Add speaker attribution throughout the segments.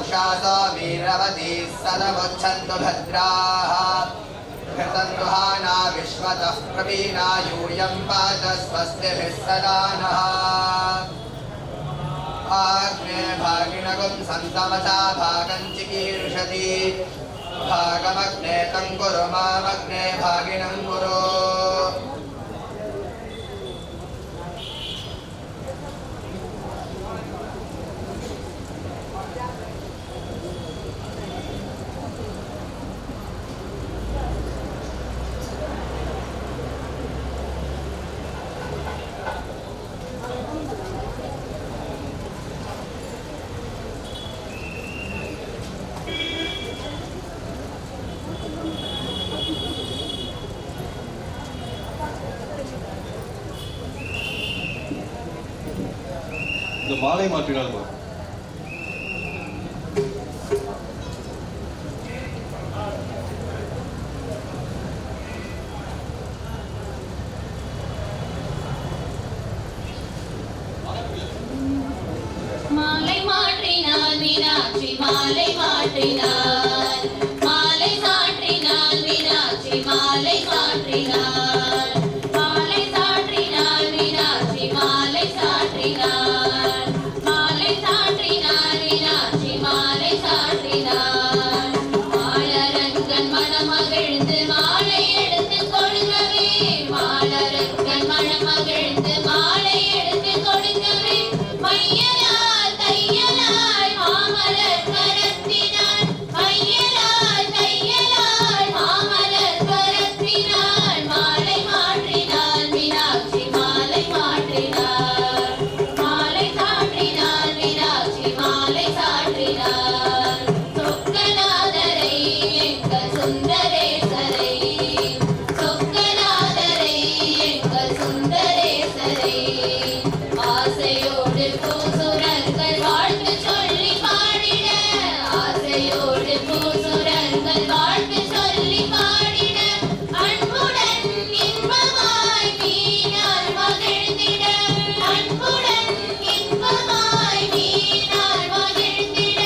Speaker 1: उषासो वीरवती सदमुच्छन्तु भद्राः घृतं दुहाना विश्वतः प्रवीणा यूयं पात स्वस्तिभिः सदा नः आग्ने भागिनगुं सन्तमसा भागं चिकीर्षति भागमग्ने तं कुरु मामग्ने भागिनं कुरु
Speaker 2: இந்த மாலை மாற்றினால்
Speaker 3: மாலை மாற்றினால் மீனாட்சி மாலை மாற்றினால் மாலை சாற்றினால் மீனாட்சி மாலை சாற்றினால் மாலை சாற்றினால் மீனாட்சி மாலை சாற்றினால் மாலை சாற்றினால் மீனாட்சி மாலை சாற்றினால் மாலரங்கன் மனமகிழ்ந்து மாலை எடுத்து கொடுங்கவே மாலரங்கன் மனமகிழ்ந்து மாலை எடுத்து கொடுங்கவே மையலால் தையலாய் மாமலர் கரத்தினாள் மையலால் தையலாய் மாமலர் கரத்தினாள் மாலை மாற்றினாள் மீனாட்சி மாலை மாற்றினாள் மாலை சாற்றினாள் மீனாட்சி மாலை சாற்றினாள் சொக்கநாதரை எங்கள் சுந்தரேசரை சொக்கநாதரை எங்கள் சுந்தரேசரை ஆசையோடு பூசுரங்கள் வாழ்த்து சொல்லி பாடிட ஆசையோடு பூசுரங்கள் வாழ்த்து சொல்லி பாடிட அன்புடன் இன்பமாய் மீனாள் மகிழ்ந்திட அன்புடன் இன்பமாய் மீனாள் மகிழ்ந்திட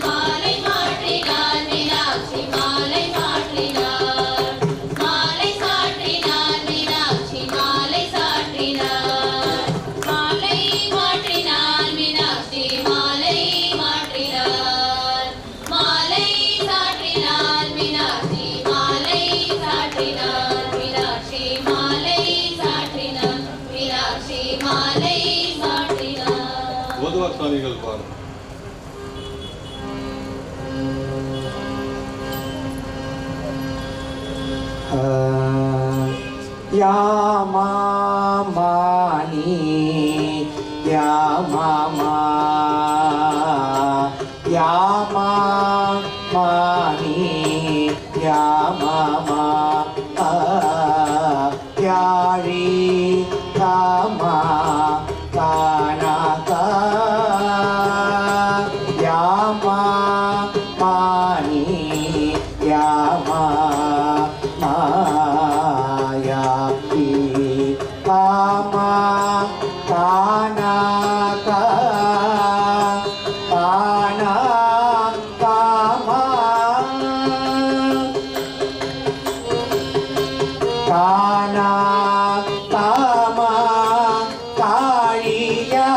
Speaker 3: மாலை மாற்றினாள் மீனாட்சி மாலை மாற்றினாள் மாலை சாற்றினாள் மீனாட்சி மாலை சாற்றினாள் மாலை மாற்றினாள் மீனாட்சி மாலை மாற்றினாள் மாலை சாற்றினாள் மீனாட்சி மாலை சாற்றினாள் மீனாட்சி மாலை சாற்றினாள் மீனாட்சி மாலை சாற்றினாள்
Speaker 2: ஓதுவார் சுவாமிகள் பாருங்கள்.
Speaker 1: यामामानी यामामा यामामानी यामामा यारी कामा कानाका यामामानी यामा कामा कानाका काना कामा काना कामा कालिया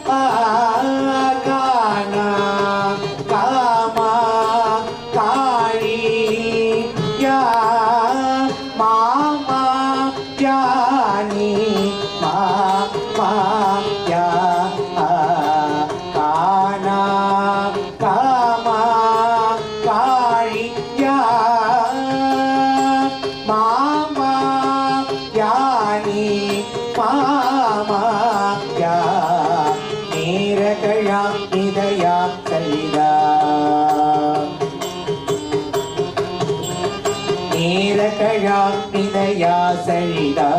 Speaker 1: काना कामा कालिया मामा जानी मामा या काना कामा कालिया मामा जानी मामा या नीरकया निदया कलिदा नीरकया निदया सलिदा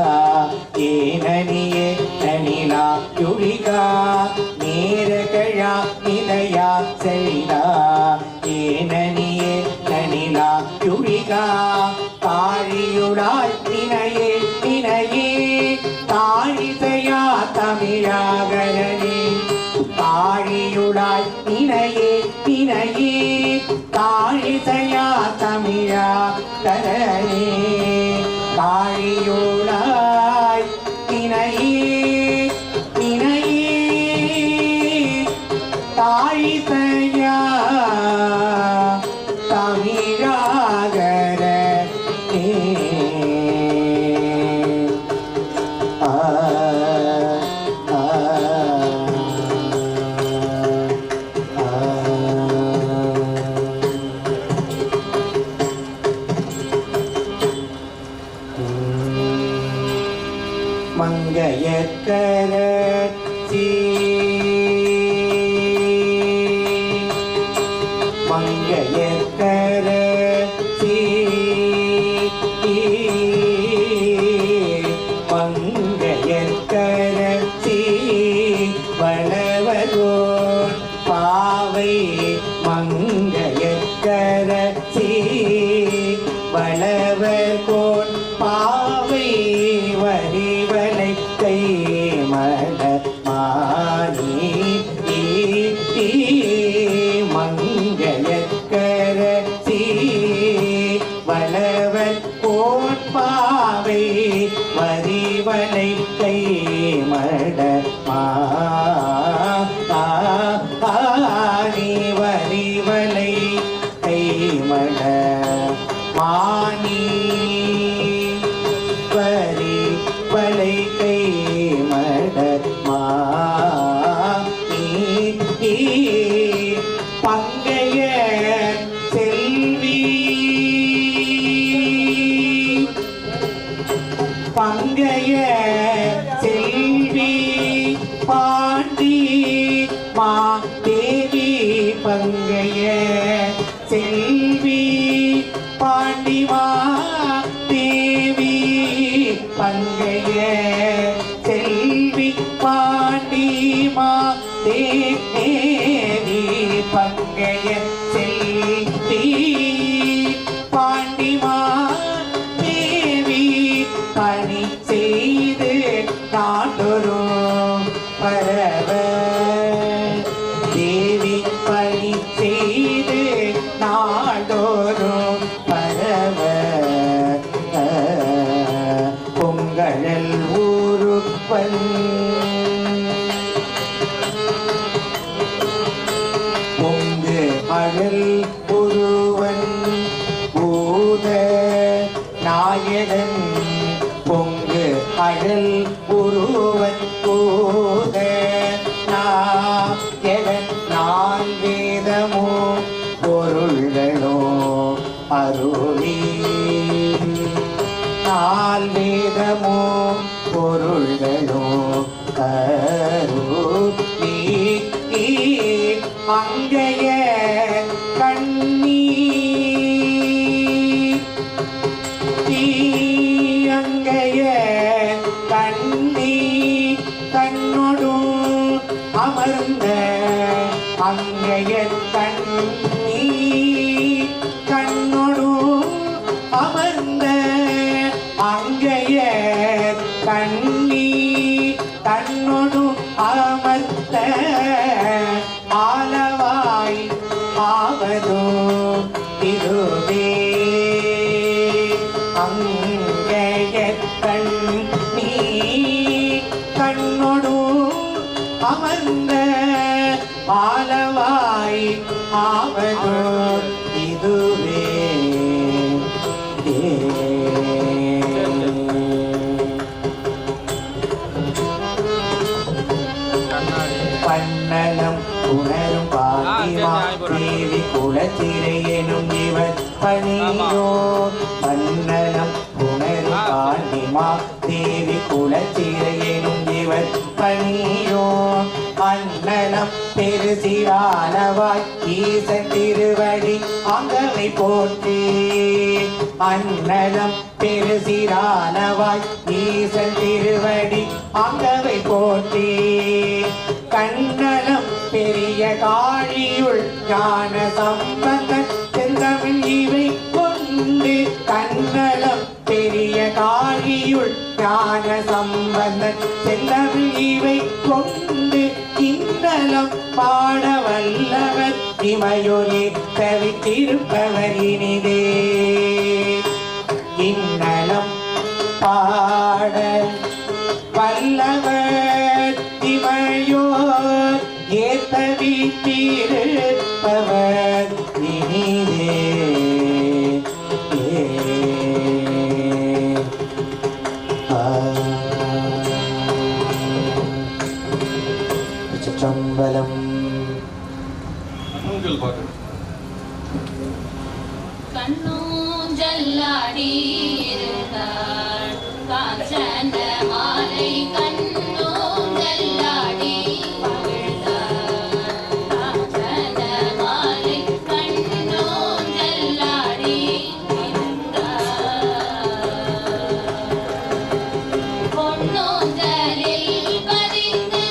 Speaker 1: ஏனனியே நனிலா யுழிகா நீரகழா நிலையா செழிதா ஏனனியே நனிலா யுழிகா தாழியுளாய் நினையே நினையே தாழிசையா தமிழாகரனே தாழியுளாய் நினையே நினையே வினையே தாழிசையா தமிழா தரணே காழியோளாய் வினையே வினையே தாழிசையா தமிழாகர மங்கையற்கர மங்கையற்கர மங்கையற்கர வளவரோன் பாவை மங்கையற்கர வளவர்கோன் பாவை வரிவலை கை மட மானி மங்கையற்கர வளவர் கோன் பாவை வரிவலை கை மட மானி வரிவலை கை மட மானி வரி வலை கை மட மானி பங்கைய செல்வி பங்கைய செல்வி பாண்டி மா தேவி பங்கைய செல்வி பாண்டிமா தேவி பங்கைய செல்வி பாண்டிமா தேவி பங்கைய செல்வி பாண்டிமா தேவி பணி செய்து நாடொரும் பரவ தேவி பணி செய்து நாடொரும் பரவ பொங்கழல் ஊருப்பன் பொங்கு அழல் ஒருவன் பூத நாயகன் பொங்கு அழல் ஒருவன் பூத நாயகன் நான் வேதமோ பொருள்களோ அருளி நால் வேதமோ பொருள்களோ கருளி அங்கைய கண்ணீ அங்கைய கண்ணீ கண்ணொடு அமர்ந்த அங்கைய கண்ணீ கண்ணொடு அமர்ந்த அங்கைய கண்ணீ கண்ணொடு அமர்ந்த ஆலவாய் ஆவதோ இதுவே அங்கைய கண்ணீ கண்ணொடு அமர்ந்த ஆலவாய் ஆவதோ இதுவே பன்னலம் உணரும் பாண்டிமா தேவி குலச்சிறை எனும் இவர் பணியோ பன்னலம் உணரும் பாண்டிமா தேவி குலச்சிறை எனும் இவர் பணியோ அன்னலம் பெருசிரானவாய் ஈசன் திருவடி அங்கவை போற்றி அன்னலம் பெருசிரானவாய் ஈசன் திருவடி அங்கவை போற்றி கண்ணலம் பெரிய காழியுள் ஞான சம்பந்தன் செந்தமிழ் இவை கொண்டு கண்ணலம் பெரிய காழியுள் ஞான சம்பந்தன் செந்தமிழ் இவை கொண்டு இன்னலம் பாட வல்லவர் இமையொலி தவித்திருப்பவர் இனிதே இன்னலம் பாட வல்லவர் இமையோர் ஏத்தவித்திருப்பவர் இனிதே சம்பலம்
Speaker 2: அண்ணன்கள் பாட்டு
Speaker 3: கண்ணூஞ்சல்லாடி இருந்தாள் காஞ்சன மாலை கண்ணூஞ்சல்லாடி மகிழ்ந்தாள் காஞ்சன மாலை கண்ணூஞ்சல்லாடி இருந்தாள் பொன்னூஞ்சலில் பதித்து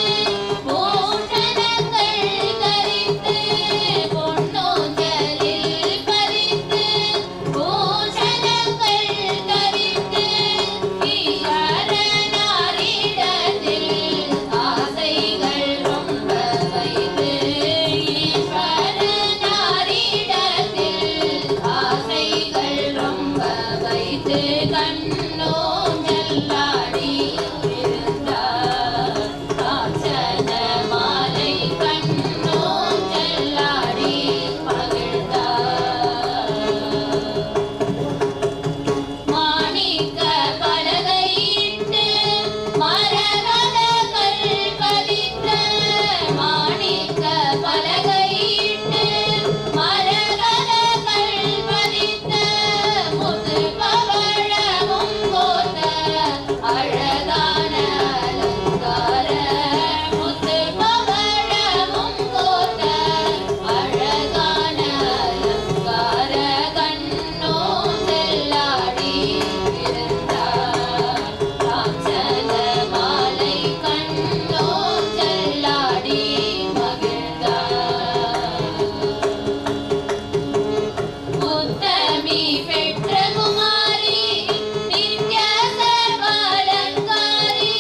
Speaker 3: பூஷணங்கள் கரித்து பொன்னூஞ்சலில் பதித்து பூஷணங்கள் கரித்து ஈஸ்வரனாரிடத்தில் ஆசைகள் ரொம்ப வைத்து ஈஸ்வரனாரிடத்தில் ஆசைகள் ரொம்ப வைத்து கண்ணூஞ்சல்லாடி இருந்தார் காஞ்சன மாலை கண்ணூஞ்சல்லாடி மகிழ்ந்தார் மாணிக்க பலகையிட்டு மரகதங்கள் பதித்த மாணிக்க பலகையிட்டு மரகதங்கள் பதித்த முத்து பவழமும் கோத்த அழகான அலங்கார முத்து பவழமும் கோத்த அழகான அலங்கார கண்ணூஞ்சல்லாடி இருந்தார் காஞ்சன மாலை கண்ணூஞ்சல்லாடி மகிழ்ந்தார் உத்தமி பெற்ற குமாரி நித்ய சர்வாலங்காரி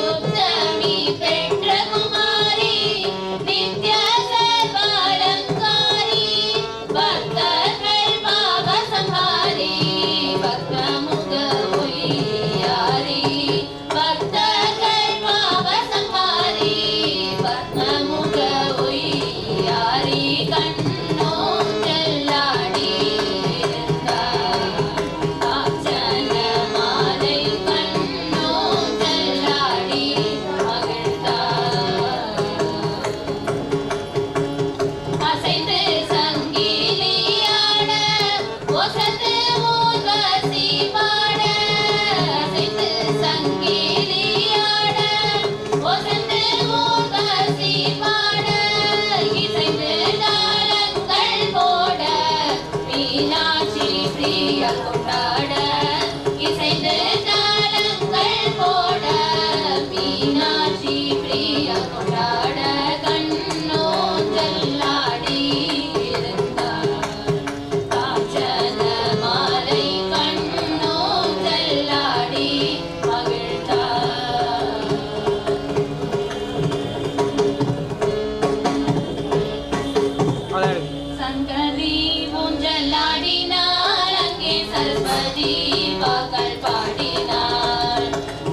Speaker 3: உத்தமி பெற்ற குமாரி நித்ய சர்வாலங்காரி பக்தர்கள் பாவசம்ஹாரி பக்தமுக உய்யாரி பக்தர்கள் பாவசம்ஹாரி பக்தமுக உய்யாரி கண்ணூஞ்சல்லாடி இருந்தார் காஞ்சன மாலை கண்ணூஞ்சல்லாடி மகிழ்ந்தார் அசைந்து சங்கிலியாட ஒசந்து ஊர்வசி பாட அசைந்து சங்கிலியாட ஒசந்து ஊர்வசி பாட இசைந்து தாளங்கள் போட மீனாட்சி பிரிய கொண்டாட இசைந்து தாளங்கள் போட மீனாட்சி பிரிய கொண்டாட கண்ணூஞ்சல்லாடி இருந்தார் காஞ்சன மாலை கண்ணூஞ்சல்லாடி மகிழ்ந்தார் சங்கரி ஊஞ்சலாடினார் அங்கே சரஸ்வதி பாக்கள் பாடினார்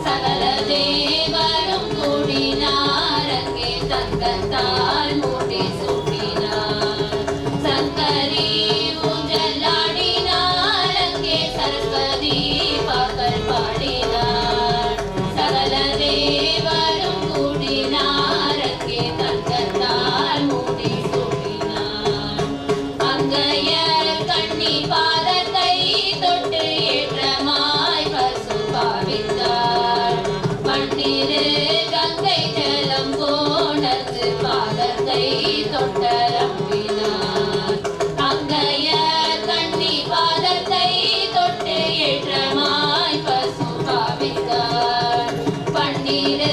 Speaker 3: சகல தேவரும் கூடினார் அங்கே தங்கத்தால் மூடி சூட்டினார் சங்கரி ஊஞ்சலாடினார் அங்கே சரஸ்வதி பாக்கள் பாடினார் சகல தேவரும் கூடினார் அங்கே தங்கத்தால் மூடி சூட்டினார் அங்கையர் கண்ணி பாதத்தை தொட்டு ஏற்றமாய் பசு பாவித்தார் பன்னிரு கங்கை ஜலம் கோணத்து பாதத்தை தொட்டரம்பினார் அங்கையர் கண்ணி பாதத்தை தொட்டு ஏற்றமாய் பசு பாவித்தார் பன்னிரு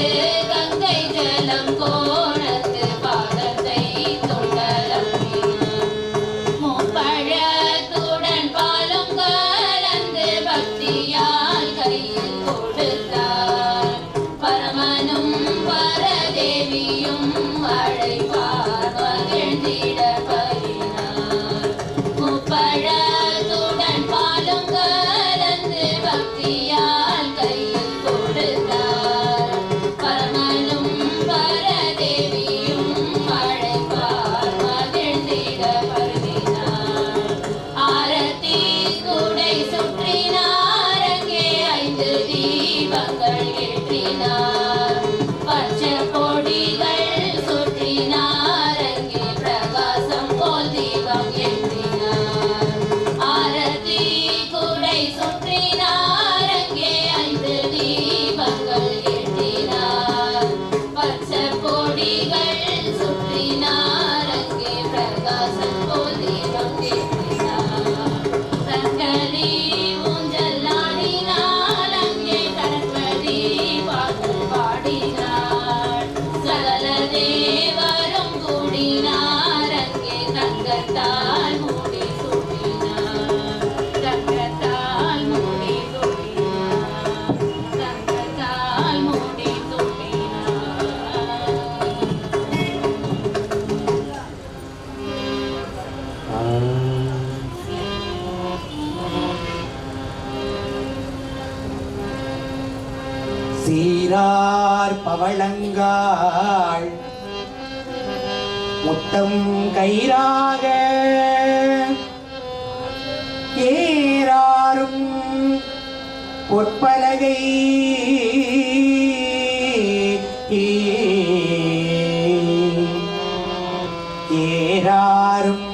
Speaker 3: கங்கை ஜலம் கோணத்து பாதத்தை தொட்டரம்பினார் முப்பட
Speaker 1: சீரார் பவளங்காள் முத்தம் கயிறாக ஏறாரும் பொற்பலகை ஏறாரும்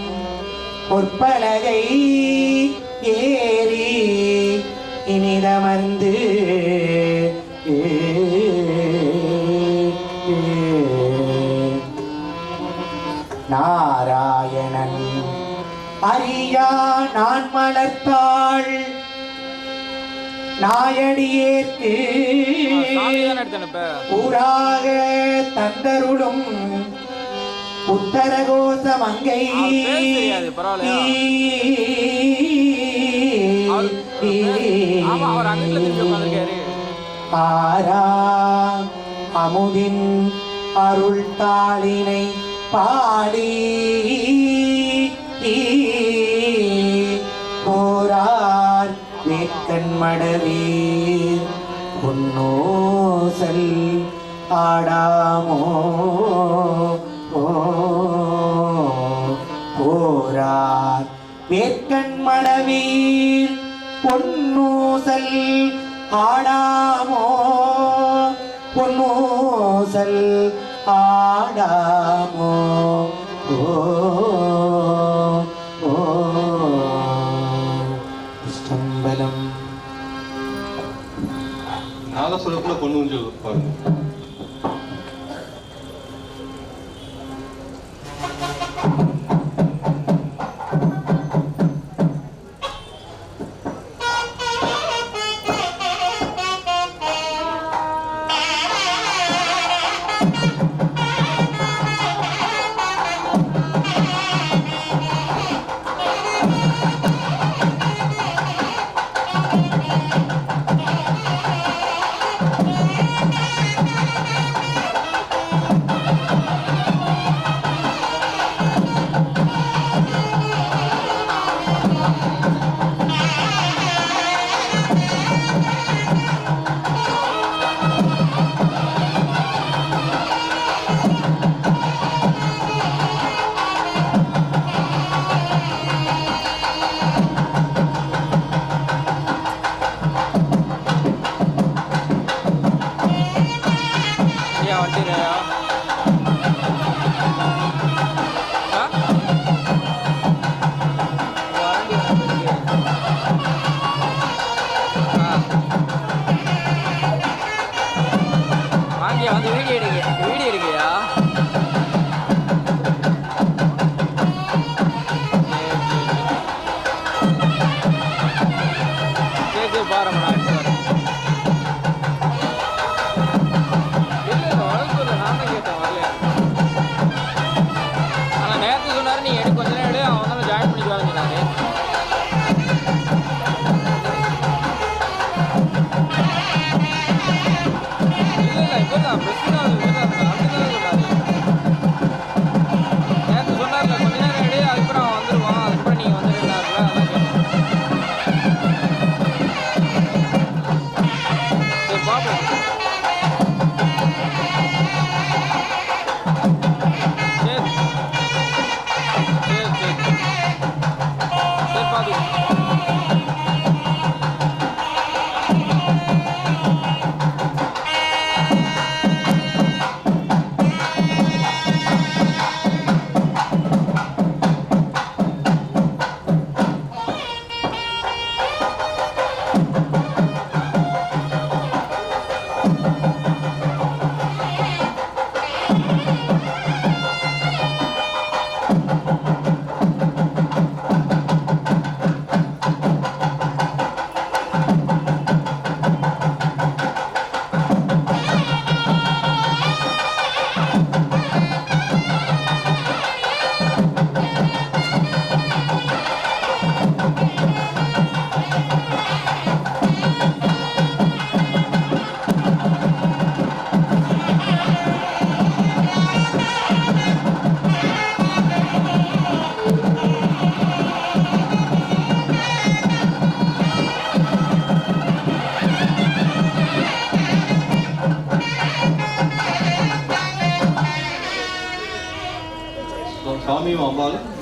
Speaker 1: பொற்பலகை ஏறி இனிதமர்ந்து நாராயணன் அறியா நான் மலர்த்தாள் நாயடியேற்கு ஊராக தந்தருளும் உத்தரகோச மங்கை ஆரா அமுதின் அருள் தாளினை பாடி போரார் வேட்கண் மடவீர் பொன்னோசல் ஆடாமோ போரார் வேட்கண் மடவீர் பொன்னூசல் ஆடாமோ பொன்னூசல் ஆடாமோ இஷ்டம்பலம்
Speaker 2: நாதஸ்வரத்துல பொண்ணு ஊஞ்சல் பாருங்க.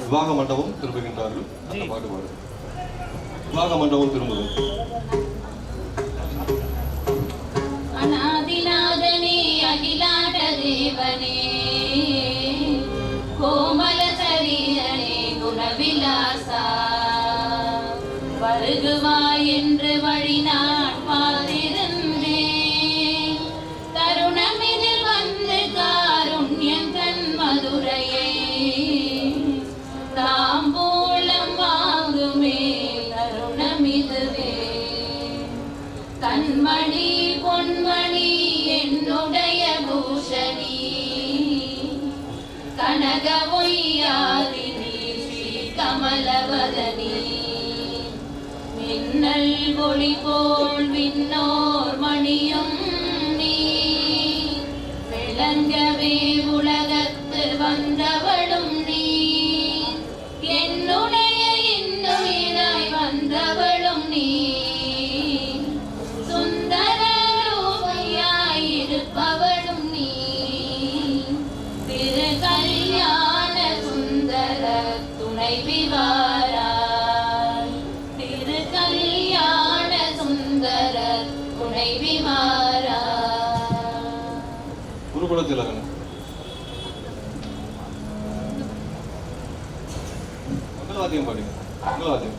Speaker 2: விவாக மண்டபம் திரும்புகின்றார்கள். அந்த பாட்டு பாடு. விவாக மண்டபம் திரும்புதல்.
Speaker 3: அநாதிநாதனே அகிலாண்ட தேவனே கோமல சரீரனே குணவிலாசா வருகுவாய் என்று வழி நான் பார்த்திருந்தேன். தருணமிதில் வந்து காருண்யம் தன் மதுரையை தாம்பூலம் வாங்குமே தருணமிதுவே. கண்மணி பொன்மணி என்னுடைய பூஷணி கனக ஒய்யாதினி ஸ்ரீ கமலவதனி மின்னல் ஒளி போல் விண்ணோர் மணியும் நீ விளங்கவே உலகத்து வந்தவளும் நீ என்னுடைய இன்னுயிராய் வந்தவளும் நீ சுந்தர ரூபியாயிருப்பவளும் நீ திரு கல்யாண சுந்தர துணைவி வாராய். திரு கல்யாண சுந்தர துணைவி வாராய்.
Speaker 2: குருகுல திலகன். மங்களவாத்தியம் பாடுங்க. மங்களவாத்தியம்.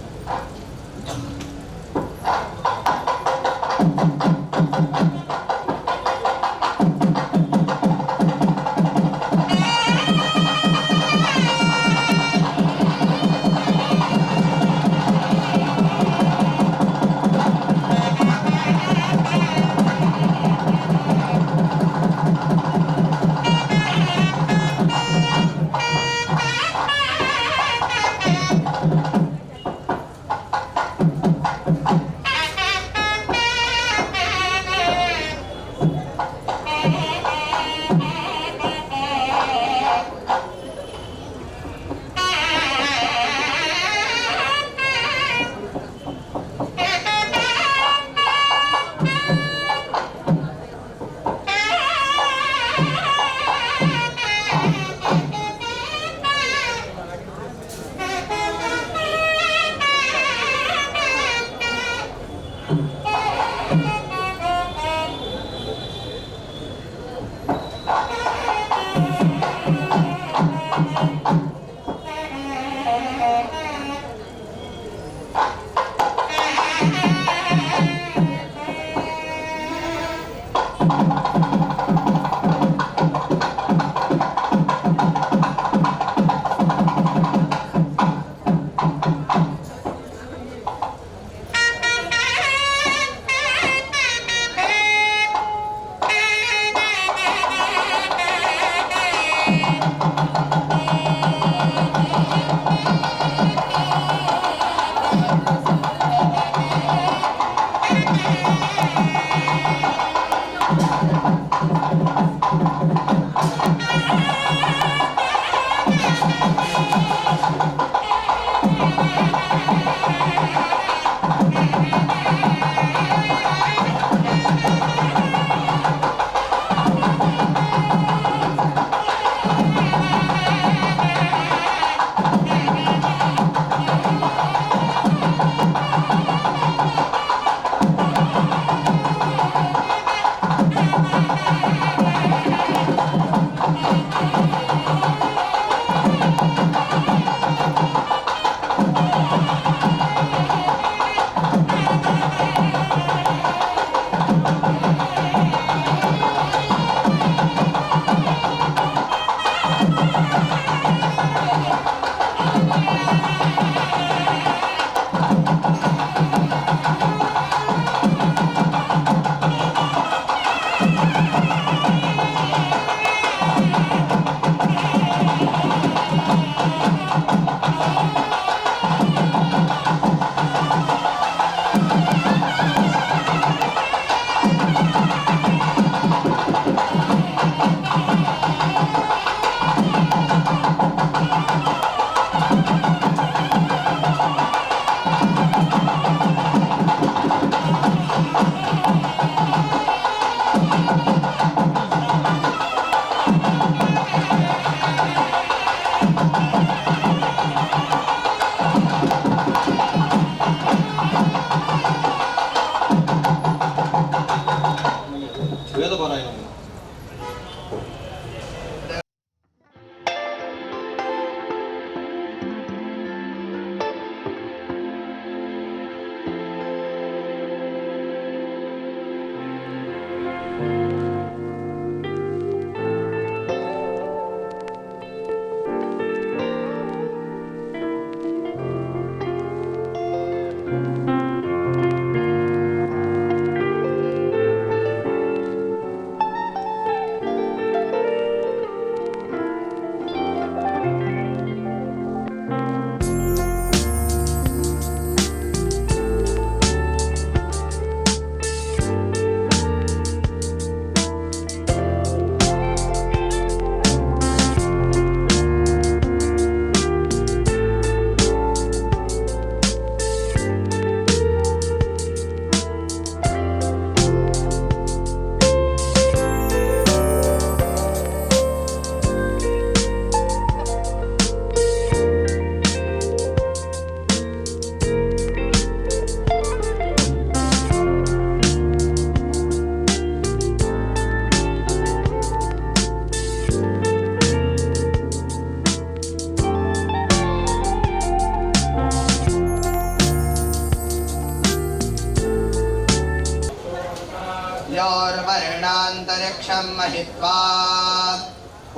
Speaker 4: योर्वर्णान्तरिक्षं महित्वा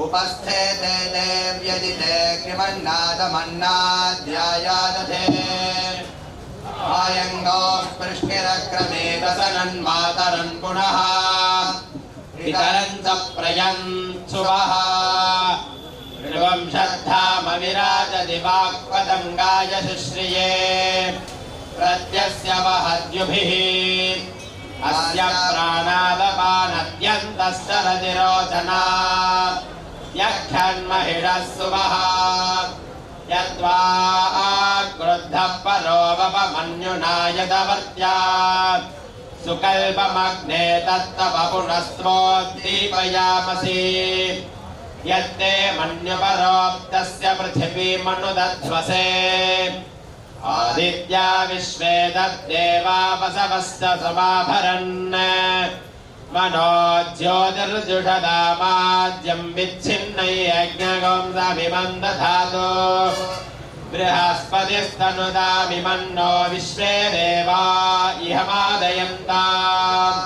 Speaker 4: उपस्थे ते देव्यदिते कृमन्नादमन्नाध्यायादधे आयङ्गोः पृष्टिरक्रमेदसनन्मातरन् पुनः पितरन् च प्रयन् सुवः ध्रुवं श्रद्धामविराजदिवाक्पतङ्गाय शुश्रिये प्रत्यस्य वहद्युभिः अस्य प्राणादपानद्यन्तस्य रतिरोचना यक्षन्महिषः सुवः यद्वा क्रुद्धः परोपमन्युना यदवर्त्या सुकल्पमग्ने तत्तव पुनस्त्वोद्दीपयामसि यत्ते मन्युपरोक्तस्य पृथिवीमनुदध्वसे आदित्या विश्वे तद्देवा वसवश्च समाभरन् मनो ज्योतिर्जुषदामाद्यं विच्छिन्नैर्यज्ञगोंसमिमं दधातु बृहस्पतिस्तनुदामिमन्नो विश्वे देवा इहमादयन्ताम्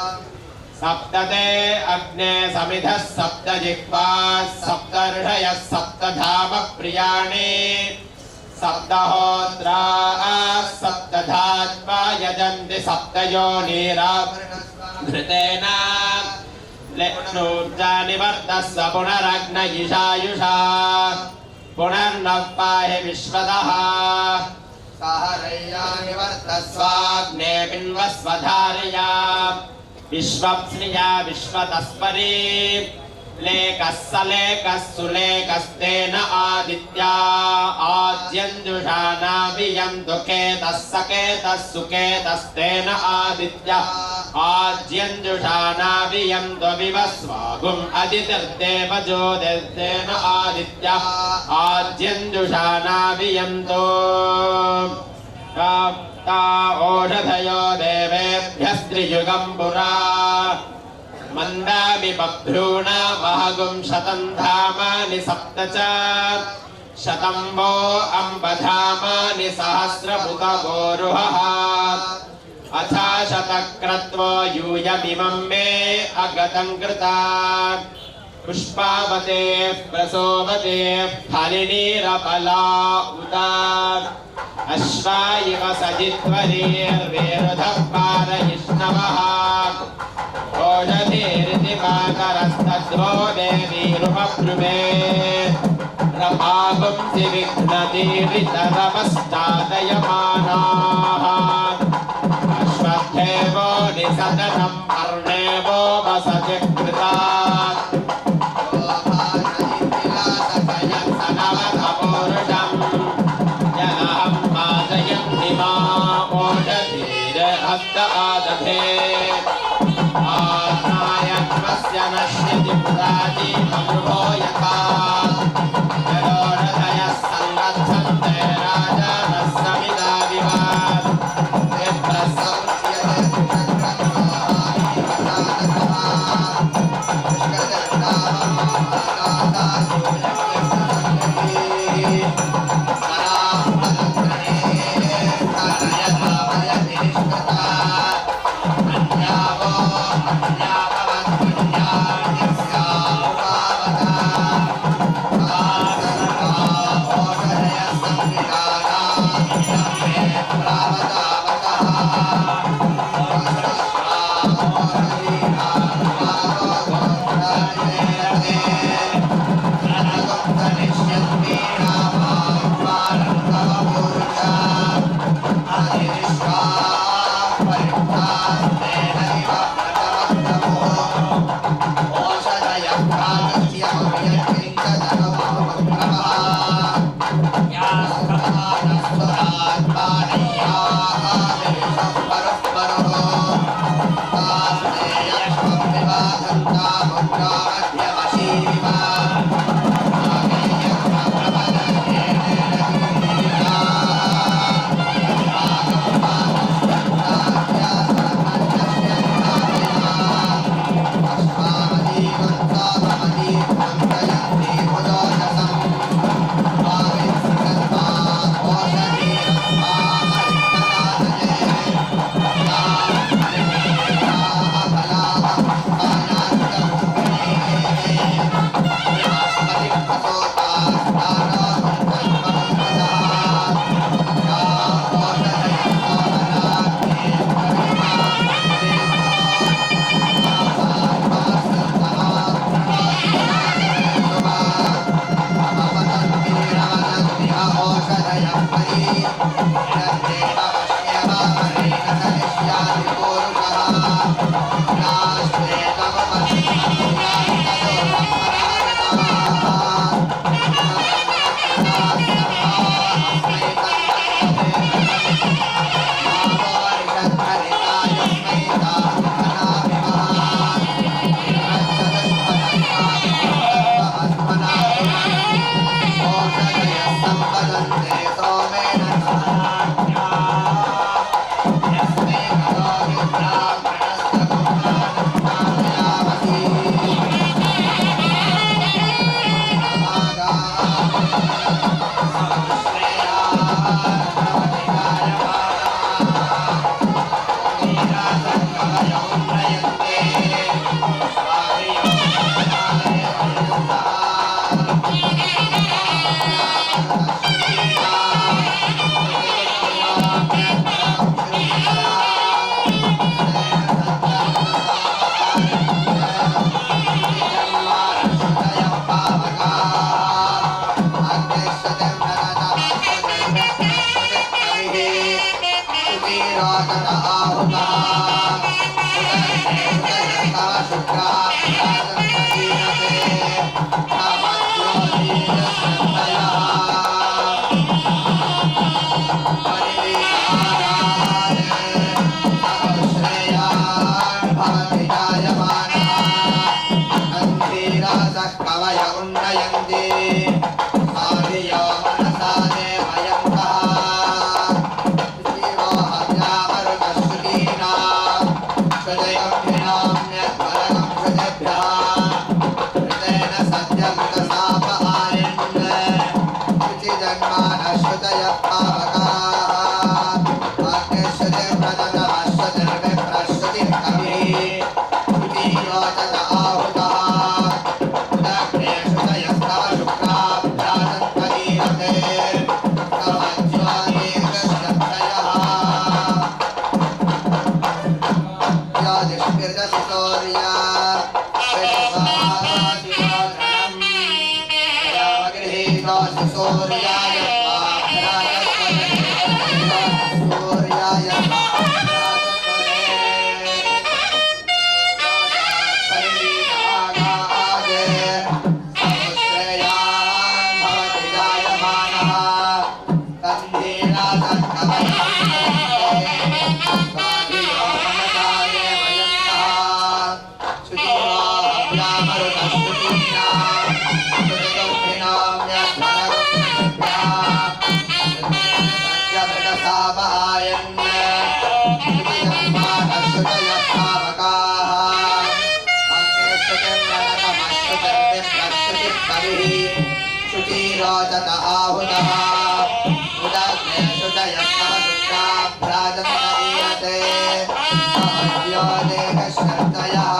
Speaker 4: सप्तते अग्ने समिधः सप्त जिह्वाः सप्त ऋषयः सप्त धाम प्रियाणि सप्तहोत्राः सप्तधात्वा यजन्ति सप्तयोनिरावृतेन लेनूर्जा निवर्तस्व पुनरग्न ईशायुषा पुनर्नः पाहि विश्वतः सहरय्या निवर्तस्वाग्ने पिन्वस्वधारया विश्वप्स्निया विश्वतस्परी लेकः सलेकः सुलेकस्तेन आदित्या आज्यञ्जुषानाभियं दुःखेतः सकेतः सुकेतस्तेन आदित्या आज्यञ्जुषानाभियं द्वविवस्वागुम् अदितिर्देवज्योतिर्तेन आदित्या आज्यञ्जुषानाभियं तो ता ओषधयो देवेभ्यस्त्रियुगं पुरा मन्दामि बभ्रूण महगुं शतं धामानि सप्त च शतं वो अम्बधामानि सहस्रभुतवोरुहः अथा शतक्रत्वो यूयमिमं मे अगतं कृता पुष्पावते प्रसोवते फलिनीरफला उता अश्वा इव सजित्वरीर्वेरुधः पारयिष्णवः ओषधीरिति मातरस्तद्वो देवीरुपब्रुवे रमापुंसि विघ्नतीरितरमश्चादयमानाः अश्वत्थेवो निसदनं पर्णेवो वसति कृतात् सनवतपोरुषम् यनहं मादयन्ति मा ओषधीरहस्त आदधे आत्मायत्वस्य नश्यति पुराजीवमृभो यथा जलोरधयः सङ्गच्छन्ते राजानः समिधा विवाद शुचिराजन आहुतः उदयः शुक्रा राजन्महीनते कामज्योतिरश्रद्धयः परिवीराय सहश्रेयान् भवति जायमानः अन्धीरासः कवय उन्नयन्ति आर्यो मनसा देवयन्तः शिवो हव्यामरुतश्रुतीना हृदयं विनाम्यद्वरगं हृदयभ्यः हृदयेन सत्यमृतसापहारिन् शुचिजन्मानश्रुतयः पावकाः वाक्यश्रुतिर्व्रततमश्रुतिर्विप्रश्रुतिः कविः शुचियोचत आहुतः उदग्ने श्रुतयस्तव शुक्राभ्यासन्महीयते कवज्योतिर्गश्रद्धयः ज्योतिष्कृतसि सूर्या गृहीतोऽसि सूर्याय सूर्याय शुचिराजत आहुतः उदग्ने शुचयस्तव शुक्राभ्याजन्महीयते अहव्यो देहश्रद्धयः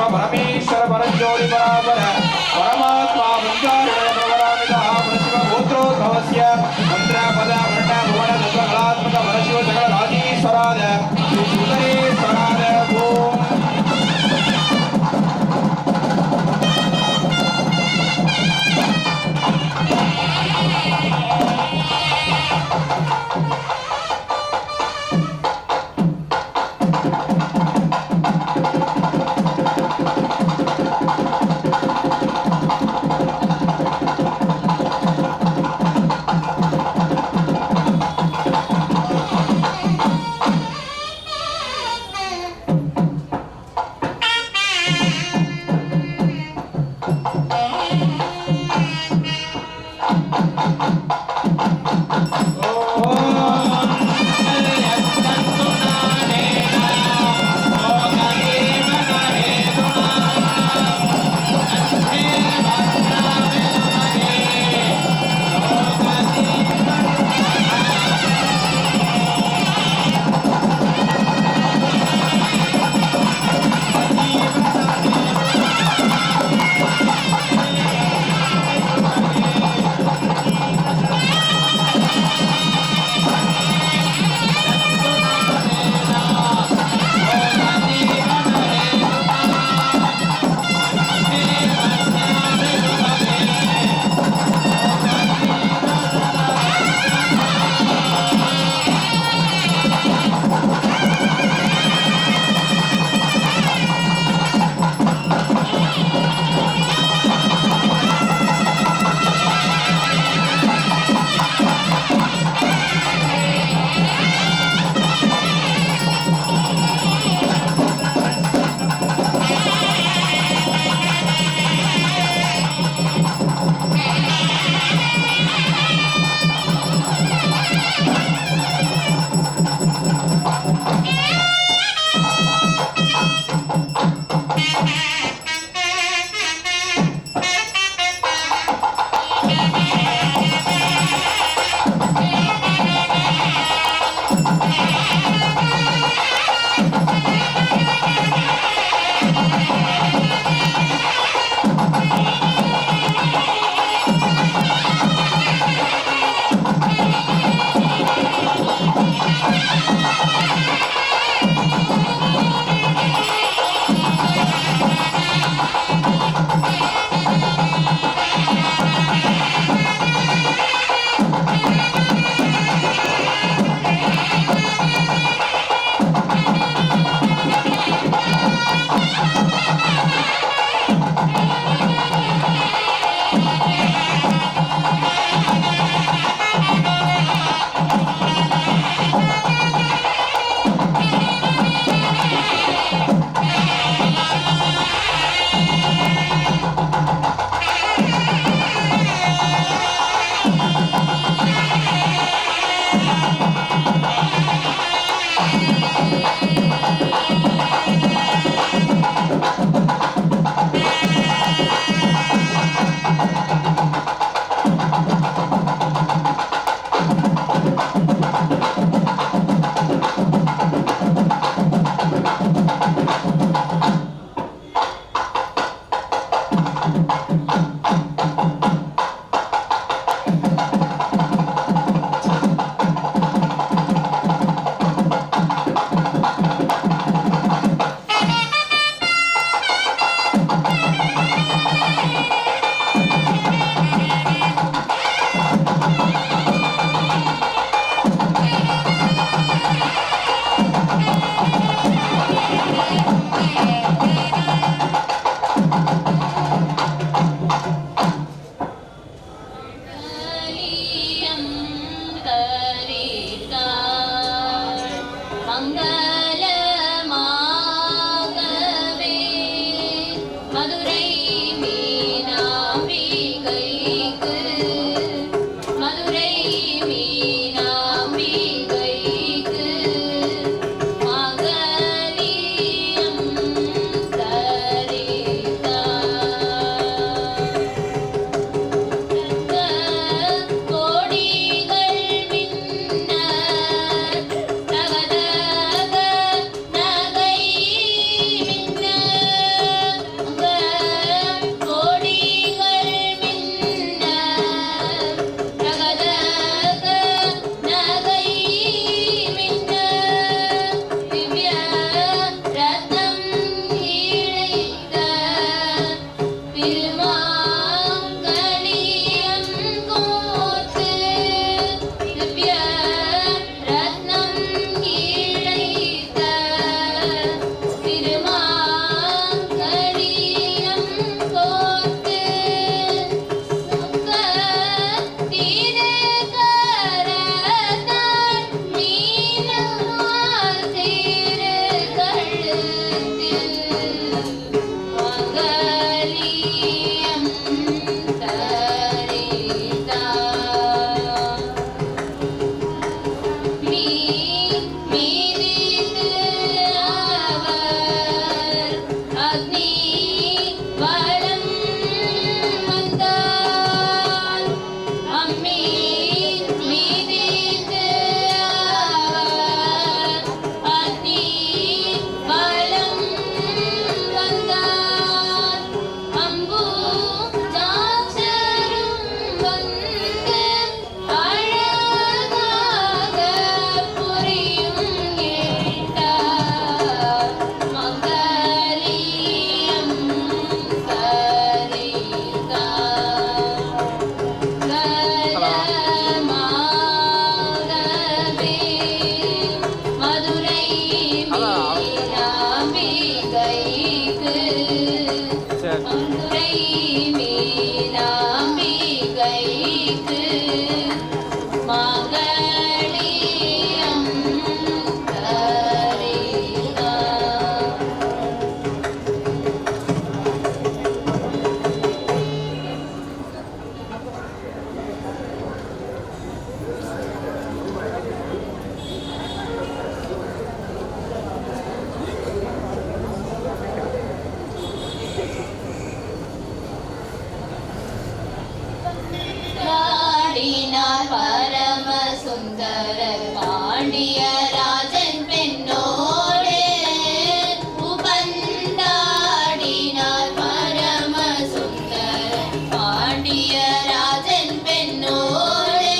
Speaker 5: परमेश्वर परज्योति परापर परमात्मा गोत्रोद्भवस्य मंत्र पद वर्ण भुवन तत्वकलात्मक परशिव सकल राजीश्वराद श्री सुंदरेश्वराद ओम
Speaker 3: சுந்தர பாண்டிய ராஜன் பெண்ணோடு உபந்தாடினார் பரம சுந்தர பாண்டிய ராஜன் பெண்ணோடு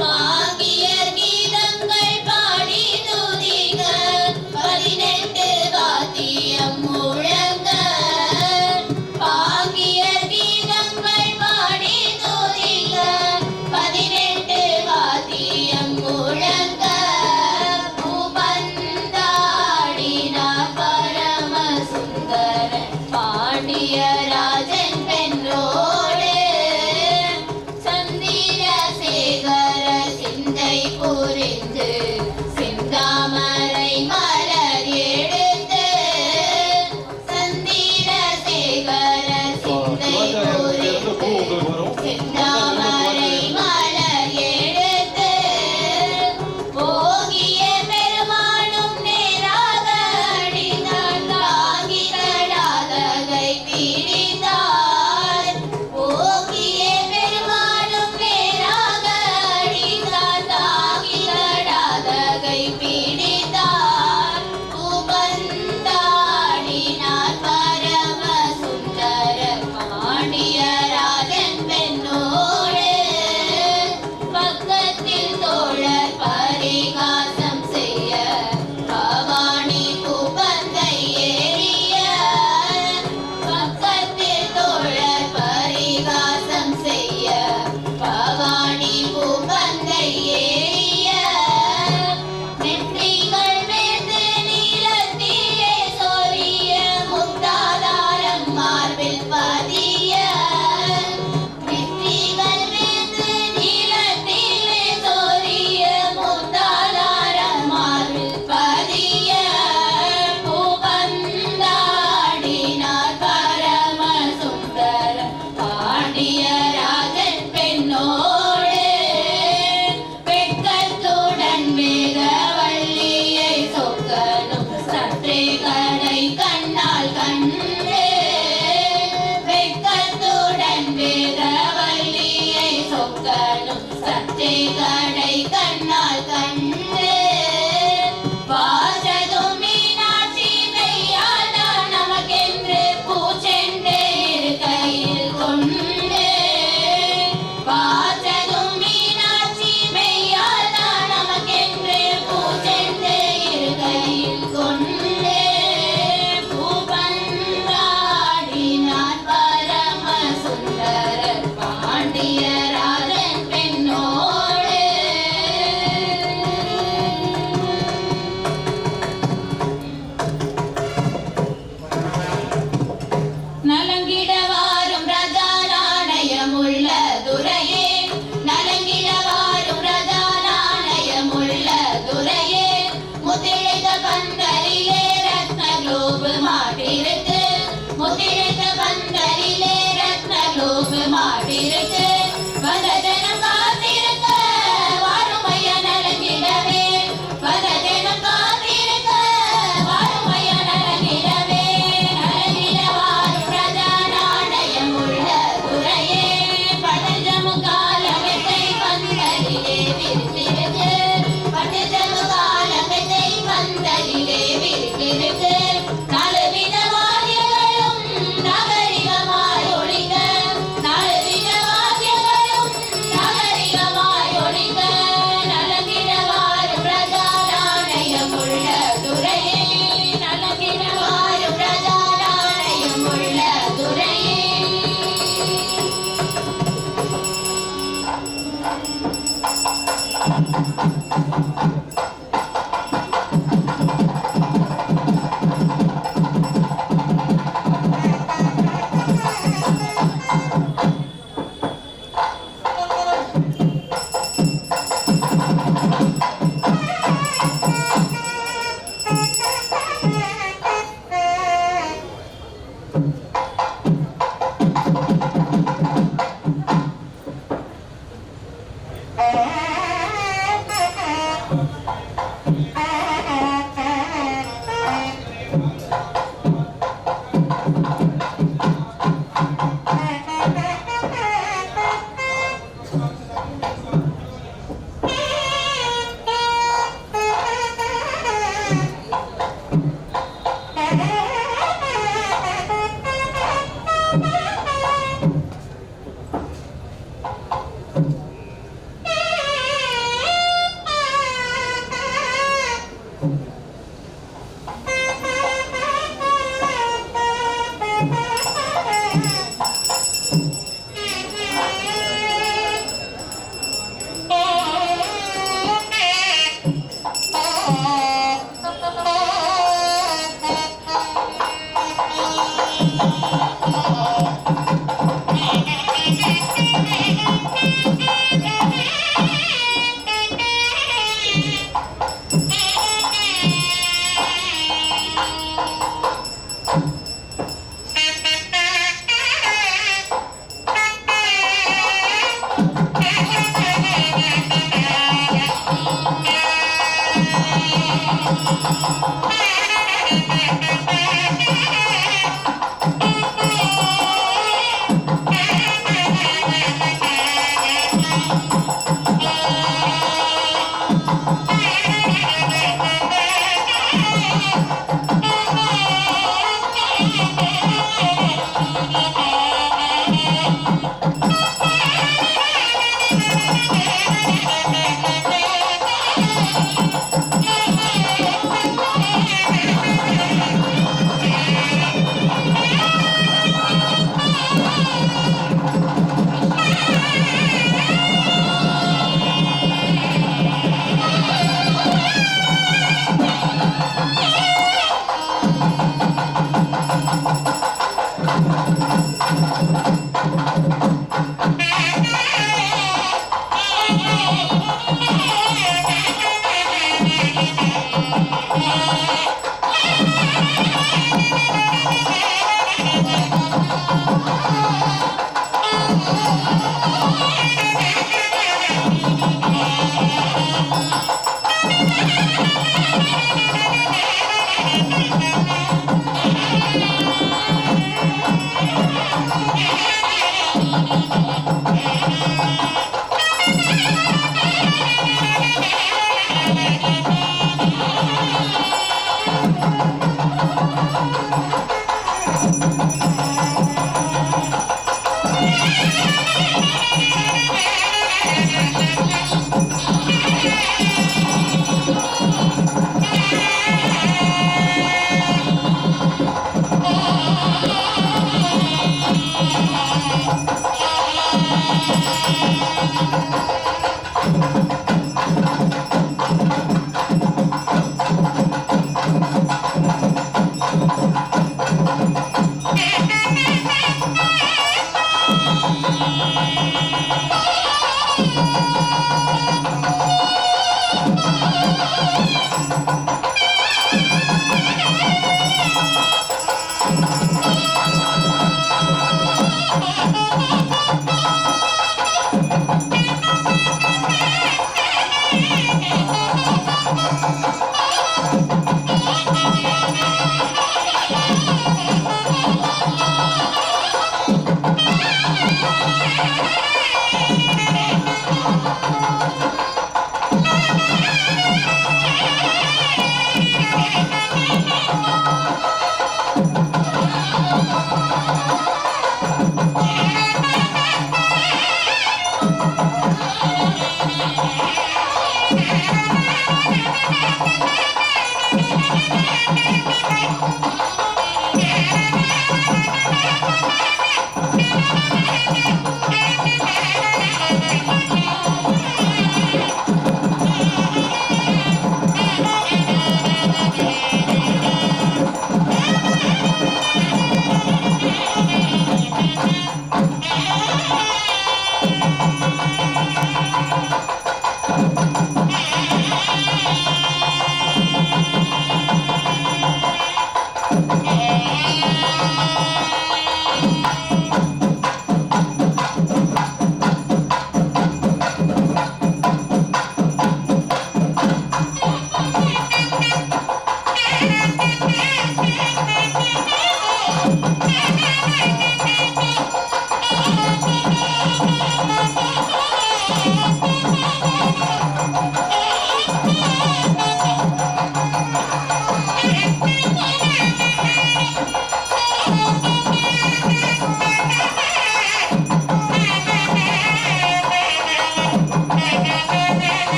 Speaker 3: பாங்கிய கீதங்கள் பாடி துதிக 18 வாத்தியம் முழங்க பாங்கிய கீதங்கள் பாடி துதிக 18 வாத்தியம் முழங்க உபந்தாடினார் பரம சுந்தர பாண்டிய ராஜன் பெண்ணோடு சந்திரசேகர சிந்தை புரிந்து செந்தாமரை மலர் எடுத்து சந்திரசேகர சிந்தை புரிந்து செந்தாமரை மலர் எடுத்து போகிய பெருமானும் நேராக அடித்தார் தாங்கி தடாதகை பிடித்தார் போகிய பெருமானும் நேராக அடித்தார் தாங்கி தடாதகை பிடித்தார் உபந்தாடினார் பரம சுந்தர பாண்டிய ராஜன் பெண்ணோடு பக்கத்தில் தோழர் பரிகாசம் செய்ய பவானி பூபந்தை ஏறிய பக்கத்தில் தோழர் பரிகாசம் செய்ய பவானி பூபந்தை ஏறிய நெற்றிகள் வேந்து நீலத்திலே சொரிய முத்தாதாரம் மார்பில் பதிய நெற்றிகள் வேந்து நீலத்திலே சொரிய முத்தாதாரம் மார்பில் பதிய பூபந்தாடினார் பரம சுந்தர பாண்டிய ராஜன் பெண்ணோடு வெட்கத்துடன் வேதவள்ளியை சொக்கனும் சற்றே கடை கண்ணால் கண்டு வெட்கத்துடன் வேதவள்ளியை சொக்கனும் சற்றே கடை கண்ணால் கண்டு வாசதும் மீனாட்சி மெய்யானா நமக்கென்று பூச்செண்டு இருக்கையில் கொண்டு வாசதும் மீனாட்சி மெய்யானா நமக்கென்று பூச்செண்டு இருக்கையில் கொண்டு பூபந்தாடினார் பரம சுந்தர பாண்டிய ராஜன் பெண்ணோடு நலங்கிடவாரும் ரஜா நாணயமுள்ள துரையே நலங்கிடவாரும் ரஜா நாணயமுள்ள துரையே முத்திழைத்த பந்தரிலே ரத்ன குளோபு மாட்டிருக்கு முத்திழைத்த பந்தரிலே ரத்ன குளோபு மாட்டிருக்கு வதஜனம் காத்திருக்க வாருமைய நலங்கிடவே வதஜனம் காத்திருக்க வாருமைய நலங்கிடவே நலங்கிடவாரும் ரஜா நாணயமுள்ள துரையே படஜமு காலமெத்தை பந்தரிலே விரித்திருக்கு படஜமு காலமெத்தை பந்தரிலே விரித்திருக்கு நாலுவித வாத்தியங்களும் நாகரிகமாய் ஒழிக்க நாலுவித வாத்திய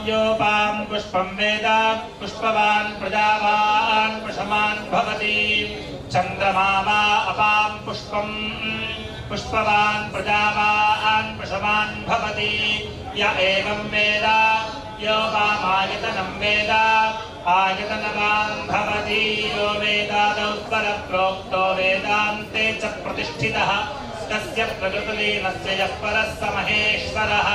Speaker 6: योपां पुष्पं वेद पुष्पवान् प्रजावान् प्रशमान् भवति चन्द्रमा वा अपां पुष्पं पुष्पवान् प्रजावान् प्रशमान् भवति य एवं वेद योपामायतनं वेद आयतनवान् भवति यो वेदादौ परप्रोक्तो वेदान्ते च प्रतिष्ठितः तस्य प्रकृतिलीनस्य यः परः स महेश्वरः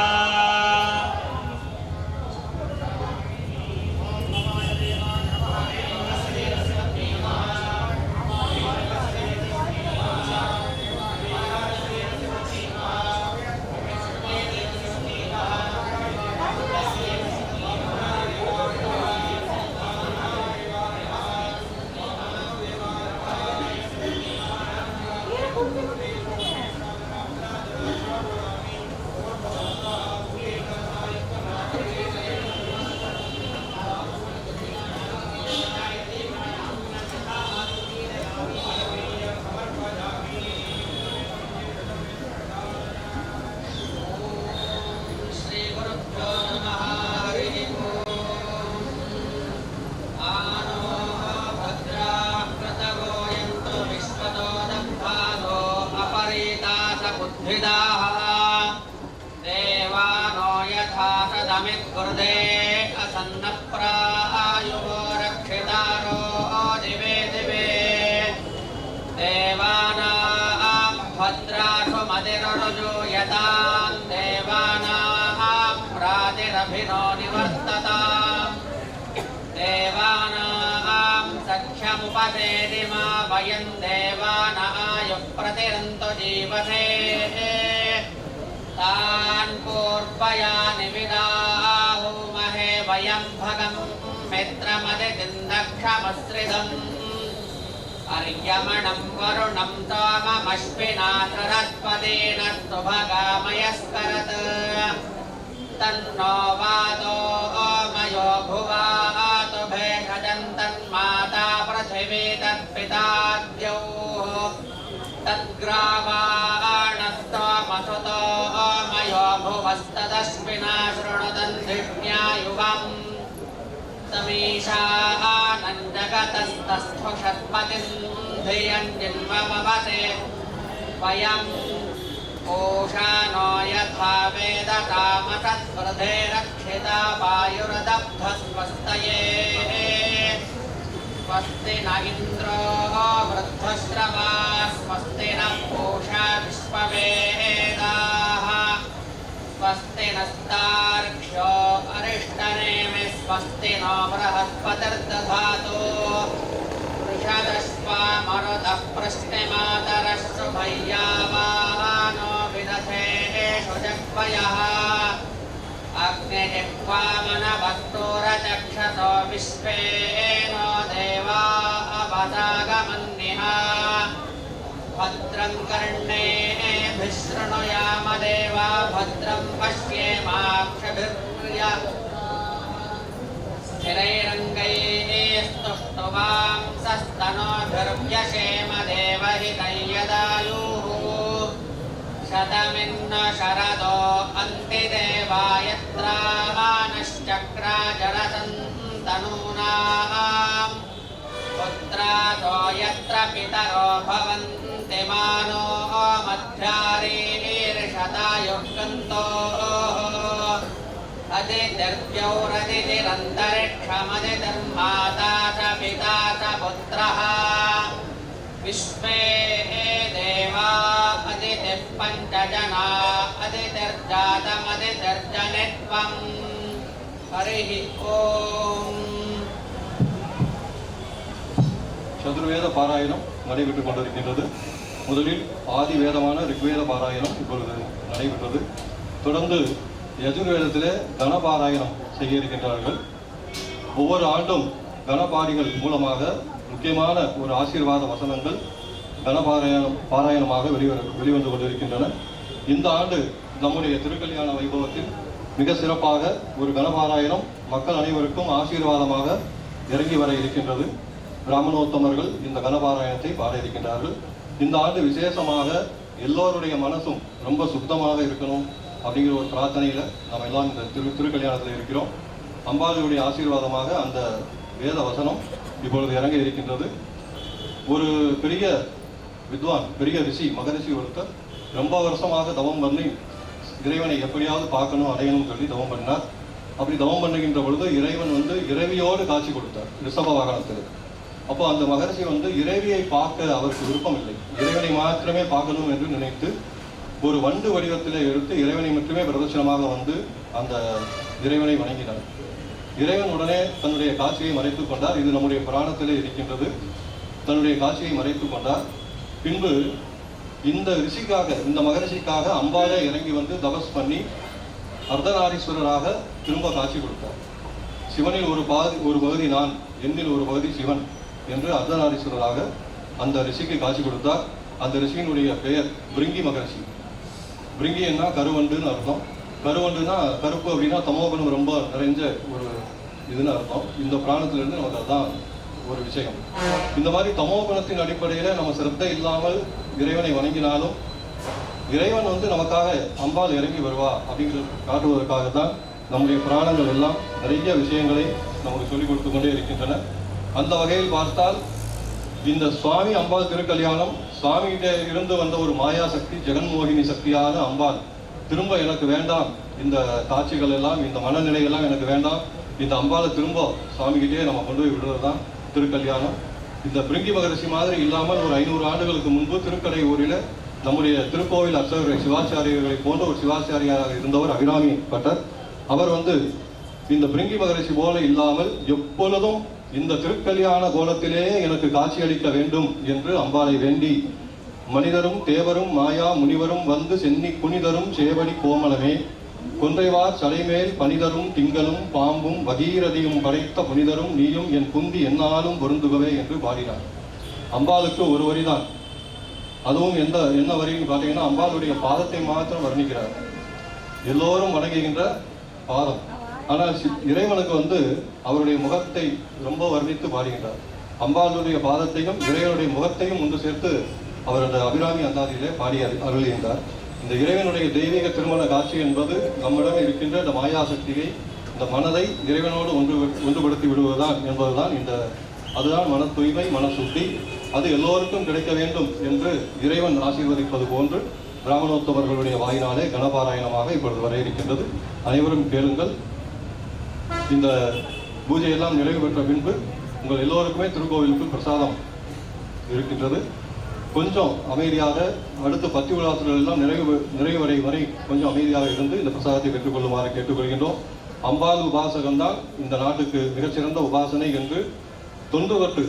Speaker 7: देवानो यथा सदमिद्गुर्दे असन्नप्रायुवो रक्षितारो दिवे दिवे देवानां भद्रासु मदिररुजो यतां देवानां प्रातिरभिनो निवर्तताम् देवानां सख्यमुपसेदिमा वयं देवानायुः प्रतिरन्तो जीवसे तान् पूर्वयानि विदाहुमहे वयं भगं मित्रमदितिन्दक्षमश्रिदम् अर्यमणं वरुणं सोममश्विना सरस्वतेन सुभगामयस्करत् तन्नो वातो मयो भुवातु भेषजन्तन्माता पृथिवी तत्पिताद्यौः तद्ग्रावाणस्तोमसुतो मयो भुवस्तदश्विना शृणुतन्धिष्ण्यायुवम् समीशानं जगतस्तस्थुषत्पतिं धियं जिन्वमवसे वयम् ओषानो यथा वेदकामसत्स्पृधे रक्षिता वायुरदब्धस्वस्तये स्वस्ति न इन्द्रो वृद्धश्रवा स्वस्ति न पूषा विश्ववेदाः स्वस्ति नस्तार्क्ष्यो अरिष्टनेमि स्वस्ति नो बृहस्पतिर्दधातु वृषदश्वामरुतः पृष्टिमातरः शुभय्यावानो विदधेषु जग्वयः अग्निजिह्वामनवस्तुरचक्षसो विश्वेनो देवा अवदागमन्निः भद्रं कर्णेभिः शृणुयाम देवा भद्रं स्थिरैरङ्गैस्तुष्टुवांसस्तनोभिर्व्यशेम देवहितैयदायुः शतमिन्न शरदो अन्तिदेवायत्रानश्चक्राजरसन्तनूनाम् पुत्रादो यत्र पितरो भवन्ति मानो मध्यारीर्षतायुर्गन्तोः अदितिर्व्यौरदितिरन्तरिक्षमदितिर्माता च पिता च पुत्रः विश्वे देवा अदितिः पञ्चजना अदितिर्जातमदितिर्जनित्वम् हरिः ओम्
Speaker 2: சதுர்வேத பாராயணம் நடைபெற்றுக் கொண்டிருக்கின்றது. முதலில் ஆதி வேதமான ரிக்வேத பாராயணம் இப்பொழுது நடைபெற்றது. தொடர்ந்து யஜுர்வேதத்திலே கணபாராயணம் செய்ய இருக்கின்றார்கள். ஒவ்வொரு ஆண்டும் கணபாரிகள் மூலமாக முக்கியமான ஒரு ஆசீர்வாத வசனங்கள் பாராயணமாக வெளிவந்து கொண்டிருக்கின்றன. இந்த ஆண்டு நம்முடைய திருக்கல்யாண வைபவத்தில் மிக சிறப்பாக ஒரு கணபாராயணம் மக்கள் அனைவருக்கும் ஆசீர்வாதமாக இறங்கி வர இருக்கின்றது. பிராமணோத்தமர்கள் இந்த கணபாராயணத்தை பாட இருக்கின்றார்கள். இந்த ஆண்டு விசேஷமாக எல்லோருடைய மனசும் ரொம்ப சுத்தமாக இருக்கணும் அப்படிங்கிற ஒரு பிரார்த்தனையில் நம்ம எல்லாம் இந்த திருக்கல்யாணத்தில் இருக்கிறோம். அம்பாளுடைய ஆசீர்வாதமாக அந்த வேத வசனம் இப்பொழுது இறங்க இருக்கின்றது. ஒரு பெரிய வித்வான், பெரிய ரிஷி, மகரிஷி ஒருத்தர் ரொம்ப வருஷமாக தவம் பண்ணி இறைவனை எப்படியாவது பார்க்கணும், அடையணும்னு சொல்லி தவம் பண்ணார். அப்படி தவம் பண்ணுகின்ற பொழுது இறைவன் இறைவியோடு காட்சி கொடுத்தார் ரிஷப வாகனத்தில். அப்போ அந்த மகரிஷி இறைவியை பார்க்க அவருக்கு விருப்பம் இல்லை, இறைவனை மாத்திரமே பார்க்கணும் என்று நினைத்து ஒரு வண்டு வடிவத்தில் எடுத்து இறைவனை மட்டுமே பிரதட்சணமாக அந்த இறைவனை வணங்கினார். இறைவன் உடனே தன்னுடைய காட்சியை மறைத்துக் கொண்டார். இது நம்முடைய புராணத்திலே இருக்கின்றது. தன்னுடைய காட்சியை மறைத்துக் கொண்டார். பின்பு இந்த ரிஷிக்காக, இந்த மகரிஷிக்காக அம்பாலே இறங்கி தபஸ் பண்ணி அர்த்தநாரீஸ்வரராக திரும்ப காட்சி கொடுத்தார். சிவனில் ஒரு பகுதி நான், என்னில் ஒரு பகுதி சிவன் என்று அர்த்தநாரீஸ்வரராக அந்த ரிஷிக்கு காட்சி கொடுத்தார். அந்த ரிஷியினுடைய பெயர் பிருங்கி மகரிஷி. பிருங்கின்னா கருவண்டுன்னு அர்த்தம். கருவண்டுனா கருப்பு அப்படின்னா தமோகுணம் ரொம்ப நிறைஞ்ச ஒரு இதுன்னு அர்த்தம். இந்த பிராணத்திலிருந்து நமக்கு அதுதான் ஒரு விஷயம். இந்த மாதிரி தமோகுணத்தின் அடிப்படையில் நம்ம சிரத்தை இல்லாமல் இறைவனை வணங்கினாலும் இறைவன் நமக்காக அம்பாள் இறங்கி வருவா அப்படிங்கிறது காட்டுவதற்காக தான் நம்முடைய புராணங்கள் எல்லாம் நிறைய விஷயங்களை நமக்கு சொல்லிக் கொடுத்து கொண்டே இருக்கின்றன. அந்த வகையில் பார்த்தால் இந்த சுவாமி அம்பாள் திருக்கல்யாணம், சுவாமிகிட்ட இருந்து வந்த ஒரு மாயா சக்தி, ஜெகன்மோகினி சக்தியான அம்பாள் திரும்ப எனக்கு வேண்டாம், இந்த காட்சிகள் எல்லாம், இந்த மனநிலை எல்லாம் எனக்கு வேண்டாம், இந்த அம்பாளை திரும்ப சுவாமிகிட்டே நம்ம கொண்டு போய் விடுறது தான் திருக்கல்யாணம். இந்த பிருங்கி மகரிஷி மாதிரி இல்லாமல் ஒரு 500 ஆண்டுகளுக்கு முன்பு திருக்கடை ஊரில் நம்முடைய திருக்கோவில் அர்ச்சகர் சிவாச்சாரியர்களை போன்ற ஒரு சிவாச்சாரியாக இருந்தவர் அபிராமி பட்டர். அவர் இந்த பிருங்கி மகரிஷி போல இல்லாமல் எப்பொழுதும் இந்த திருக்கல்யாண கோலத்திலே எனக்கு காட்சியளிக்க வேண்டும் என்று அம்பாளை வேண்டி, மனிதரும் தேவரும் மாயா முனிவரும் சென்னி புனிதரும் சேவடி கோமலமே, கொன்றைவார் சடைமேல் பனிதரும் திங்களும் பாம்பும் பகீரதியும் படைத்த புனிதரும் நீயும் என் குந்தி என்னாலும் பொருந்துகவே என்று பாடினார். அம்பாளுக்கு ஒரு வரிதான், அதுவும் என்ன வரின்னு பார்த்தீங்கன்னா அம்பாளுடைய பாதத்தை மாத்திரம் வர்ணிக்கிறார். எல்லோரும் வணங்குகின்ற பாதம். ஆனால் இறைவனுக்கு அவருடைய முகத்தை ரொம்ப வர்ணித்து பாடுகின்றார். அம்பாளுடைய பாதத்தையும் இறைவனுடைய முகத்தையும் ஒன்று சேர்த்து அவர் அந்த அபிராமி அந்தாதியிலே பாடி அருள்கின்றார். இந்த இறைவனுடைய தெய்வீக திருமண காட்சி என்பது நம்மிடம் இருக்கின்ற இந்த மாயாசக்தியை, இந்த மனதை இறைவனோடு ஒன்றுபடுத்தி விடுவதுதான் என்பதுதான் அதுதான் மன தூய்மை, மன சுத்தி. அது எல்லோருக்கும் கிடைக்க வேண்டும் என்று இறைவன் ஆசீர்வதிப்பது போன்று பிராமணோத்தமர்களுடைய வாயினாலே கணபாராயணமாக இப்பொழுது வர இருக்கின்றது. அனைவரும் கேளுங்கள். இந்த பூஜையெல்லாம் நிறைவு பெற்ற பின்பு உங்கள் எல்லோருக்குமே திருக்கோவிலுக்கு பிரசாதம் இருக்கின்றது. கொஞ்சம் அமைதியாக அடுத்த 10 விழாக்கள் எல்லாம் நிறைவடை வரை கொஞ்சம் அமைதியாக இருந்து இந்த பிரசாதத்தை பெற்றுக்கொள்ளுமாறு கேட்டுக்கொள்கின்றோம். அம்பாள் உபாசகம்தான் இந்த நாட்டுக்கு மிகச்சிறந்த உபாசனை என்று தொன்றுதொட்டு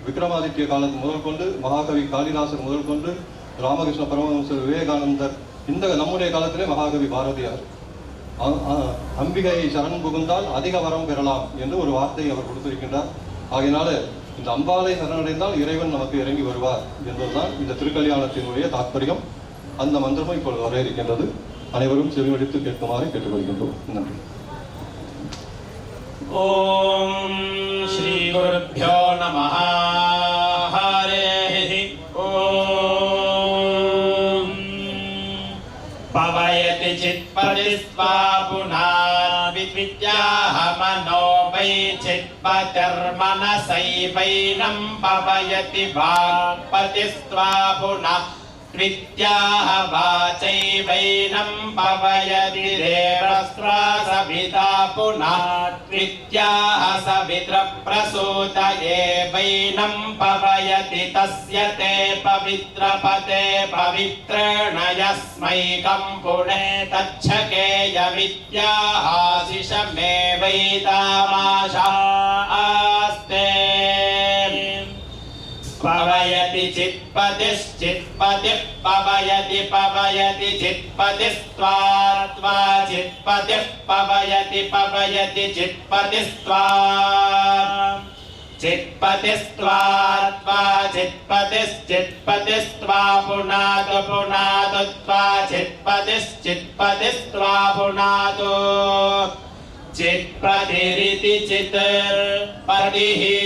Speaker 2: விக்ரமாதித்ய காலத்து முதல் கொண்டு மகாகவி காளிதாசர் முதல் கொண்டு ராமகிருஷ்ண பரமஹம்சர், விவேகானந்தர், இந்த நம்முடைய காலத்திலே மகாகவி பாரதியார் அம்பிகையை சரண் புகுந்தால் அதிக வரம் பெறலாம் என்று ஒரு வார்த்தையை அவர் கொடுத்திருக்கின்றார். ஆகையினால இந்த அம்பாளை சரணடைந்தால் இறைவன் நமக்கு இறங்கி வருவார் என்பதுதான் இந்த திருக்கல்யாணத்தினுடைய தாற்பயம். அந்த மந்திரமும் இப்பொழுது வர இருக்கின்றது. அனைவரும் செவிமடித்து கேட்குமாறு கேட்டுக்கொள்கின்றோம். நன்றி.
Speaker 6: ஓம் ஸ்ரீ குருப்யோ நமஹ. ஹரேஹி ஓம். பவயதி சித்பதிஸ்வா புனாத்வித்யாஹ மனோ வை சித்பதிர்மனசைவைனம் பவயதி வாக்பதிஸ்வா புனः த்வித்யாஹ வாசைவைனம் பவயதி தேவஸ்த்ரா சவிதா புனः த்வித்யாஹ சவித்ர பிரசூதயே வைனம் பவயதி தஸ்ய தே பவித்ரபதே பவித்ரேண யஸ்மைகம் புனே தச்சகேயமித்யாஹாசிஷமே வைதாமாஷாஸ்தே. பவயதி சித்பதிஷ்சித்பதிப் பவயதி பவயதி சித்பதிஸ்த்வா சித்பதிப் பவயதி பவயதி சித்பதிஸ்த்வா சித்பதிஸ்த்வா சித்பதிஷ்சித்பதிஸ்த்வா புனாது புனாதுத்வா சித்பதிஷ்சித்பதிஸ்த்வா புனாது சித்பதிரிதி சித்பதிஹி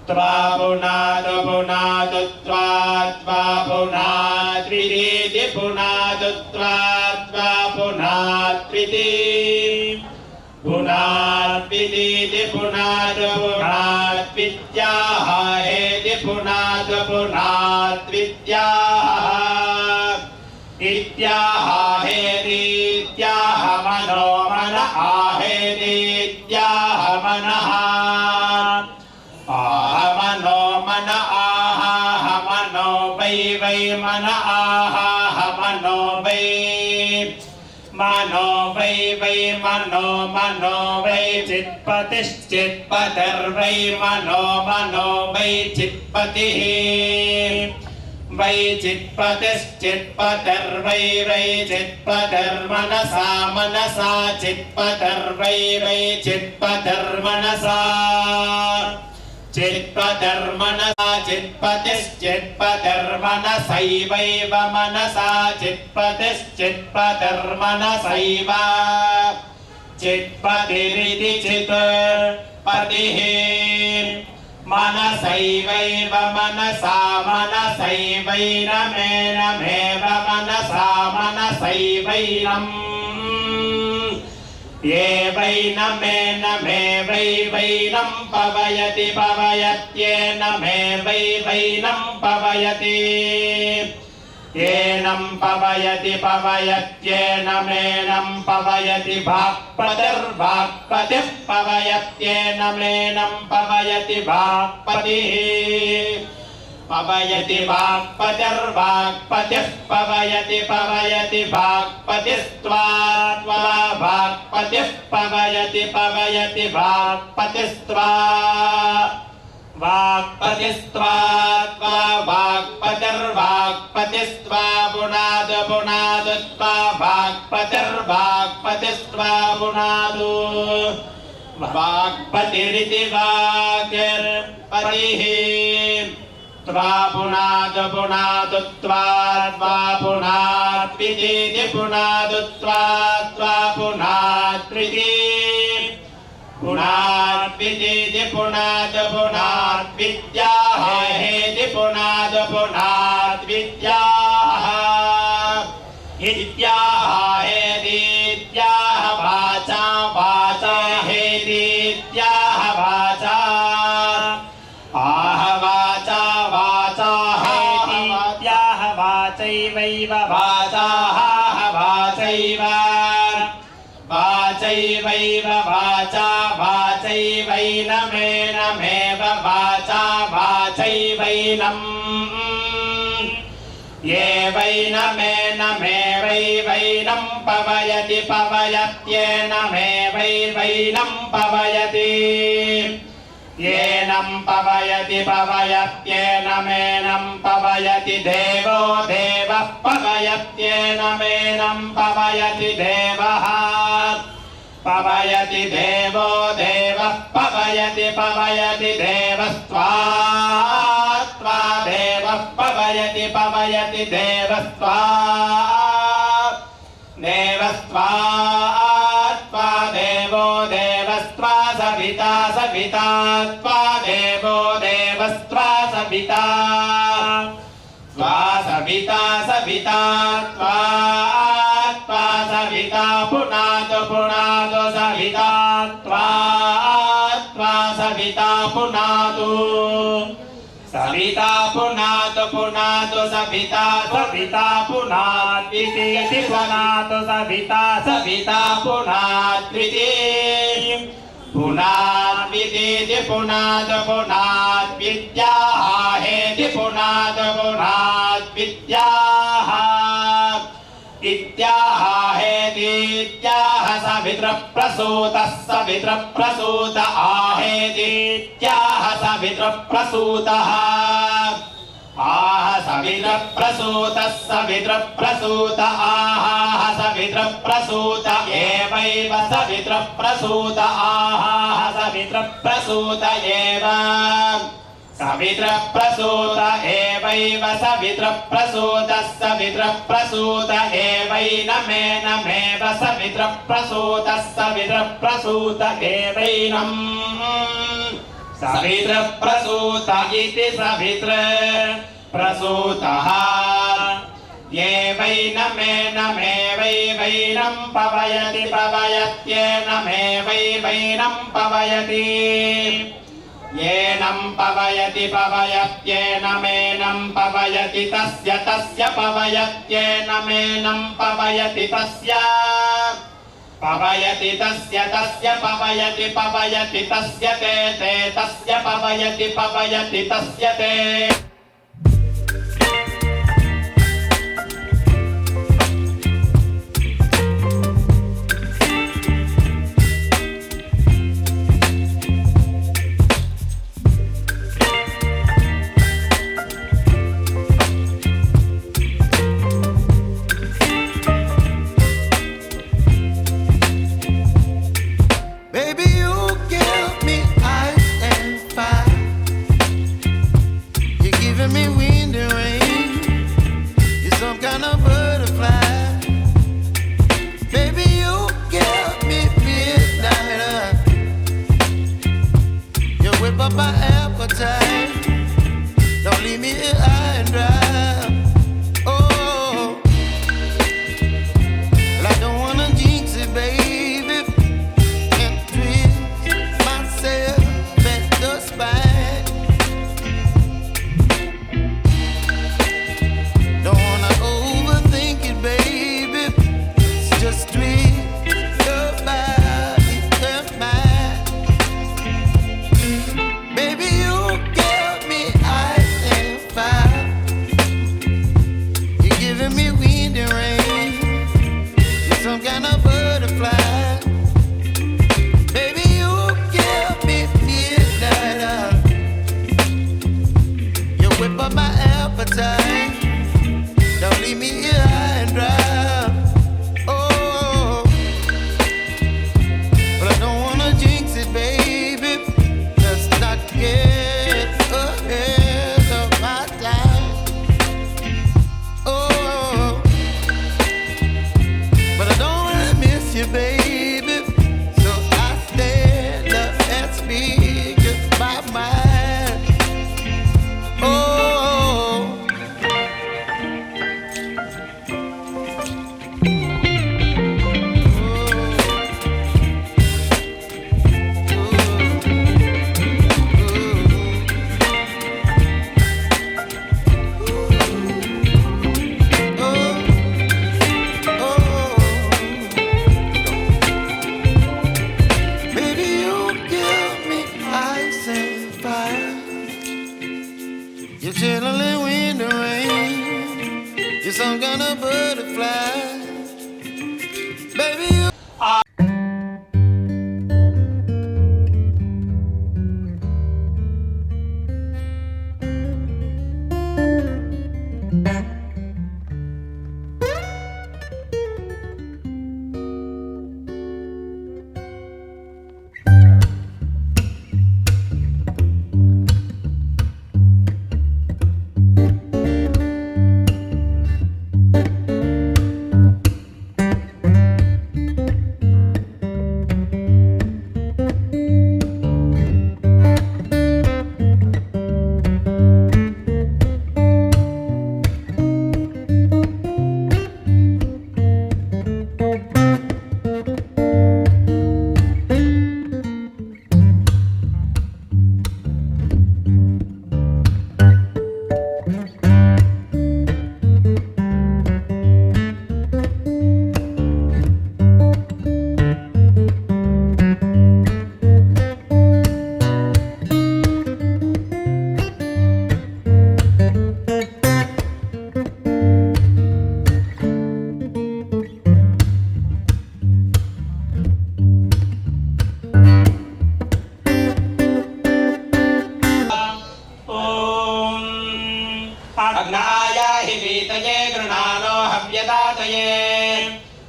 Speaker 6: त्वा पुनादु पुनादु त्वा त्वा पुनाद्विदीति पुनादु त्वा त्वा पुनाद्विदी पुनाद्विदीति पुनादु पुनाद्विद्याः हेति पुनादु पुनाद्विद्याः इत्याह हेरीत्याह मनो मन आहेरीत्याह मनः आह मनो मन आह मनो वै वै मन आह मनो वै वै मनो वै चित्पतिश्चित्पतिर्वै मनो वै चित्पतिः वै चित्पतिश्चित्पतिर्वै वै चित्पतिर्मनसा मनसा चित्पतिर्वै वै चित्पतिर्मनसा चित्पतिर्मनसा चित्पतिश्चित्पतिर्मनसैवैव मनसा चित्पतिश्चित्पतिर्मनसैव चित्पतिरिति चित्पतिः मनसैवैव मनसा मनसैवैनमेनमेव मनसा मनसैवैनम् ये वैनमेनमेवैवैनं पवयति पवयत्येनमेवैवैनं पवयति येनं पवयति पवयत्येनमेनं पवयति भाक्पतिर्भाक्पतिः पवयत्येनमेनं पवयति भाक्पतिः पवयति भाक्पतिर्भाक्पतिः पवयति पवयति भाक्पतिस्त्वा त्वा भाक्पतिः पवयति पवयति भाक्पतिस्त्वा वाक्पतिस्त्वा त्वा भाक्पतिर्भाक्पतिस्त्वा पुनादु पुनादु त्वा भाक्पतिर्भाक्पतिस्त्वा पुनादु वाक्पतिरिति वाक्पतिः त्वा पुनादु पुनादु त्वा त्वा पुनाद्विदीति पुनादु त्वा त्वा पुनाद्विदी पुनाद्विदीति पुनादु पुनाद्विद्याः हेति पुनादु पुनाद्विद्याः इत्याह हेतीत्याह वाचा वाचा हेतीत्याह वाचा आह वाचा वाचा हेतीत्याह वाचैवैव वाचाः वाचैव वाचैवैव वाचा वाचैवैनमेनमेव वाचा वाचैवैनम् ये वैनमेनमेवैवैनं पवयति पवयत्येनमेवैवैनं पवयति येनं पवयति पवयत्येनमेनं पवयति देवो देवः पवयत्येनमेनं पवयति देवः पवयति देवो देवः पवयति पवयति देवस्त्वा त्वा देवः पवयति पवयति देवस्त्वा देवस्त्वा त्वा देवो देवस्त्वा सविता सविता त्वा देवो देवस्त्वा सविता त्वा सविता सविता त्वा त्वा सविता पुनादु पुनादु सविता त्वा त्वा सविता पुनादु सविता पुनादु पुनादु सविता सविता पुनाद्वितीति पुनादु सविता सविता पुनाद्विती पुनाद्वितीति पुनादु पुनाद्विद्याः हेति पुनादु पुनाद्विद्याः इत्याह हेतीत्याह सवितृप्रसूतः सवितृप्रसूत आहेतीत्याह सवितृप्रसूतः आह सवितृप्रसूतः सवितृप्रसूत आह सवितृप्रसूत एवैव सवितृप्रसूत आह सवितृप्रसूत एव सवितृप्रसूत एवैव सवितृप्रसूतः सवितृप्रसूत एवैनमेनमेव सवितृप्रसूतः सवितृप्रसूत एवैनम् सवित्र प्रसूत इति सवित्र प्रसूतः ये वैनमेवैवैनं पवयति पवयत्येनमेवैवैनं पवयति येनं पवयति पवयत्येनमेनं पवयति तस्य पवयत्येनमेनं पवयति तस्य पवयति तस्य पवयति तस्य ते तस्य पवयति तस्य ते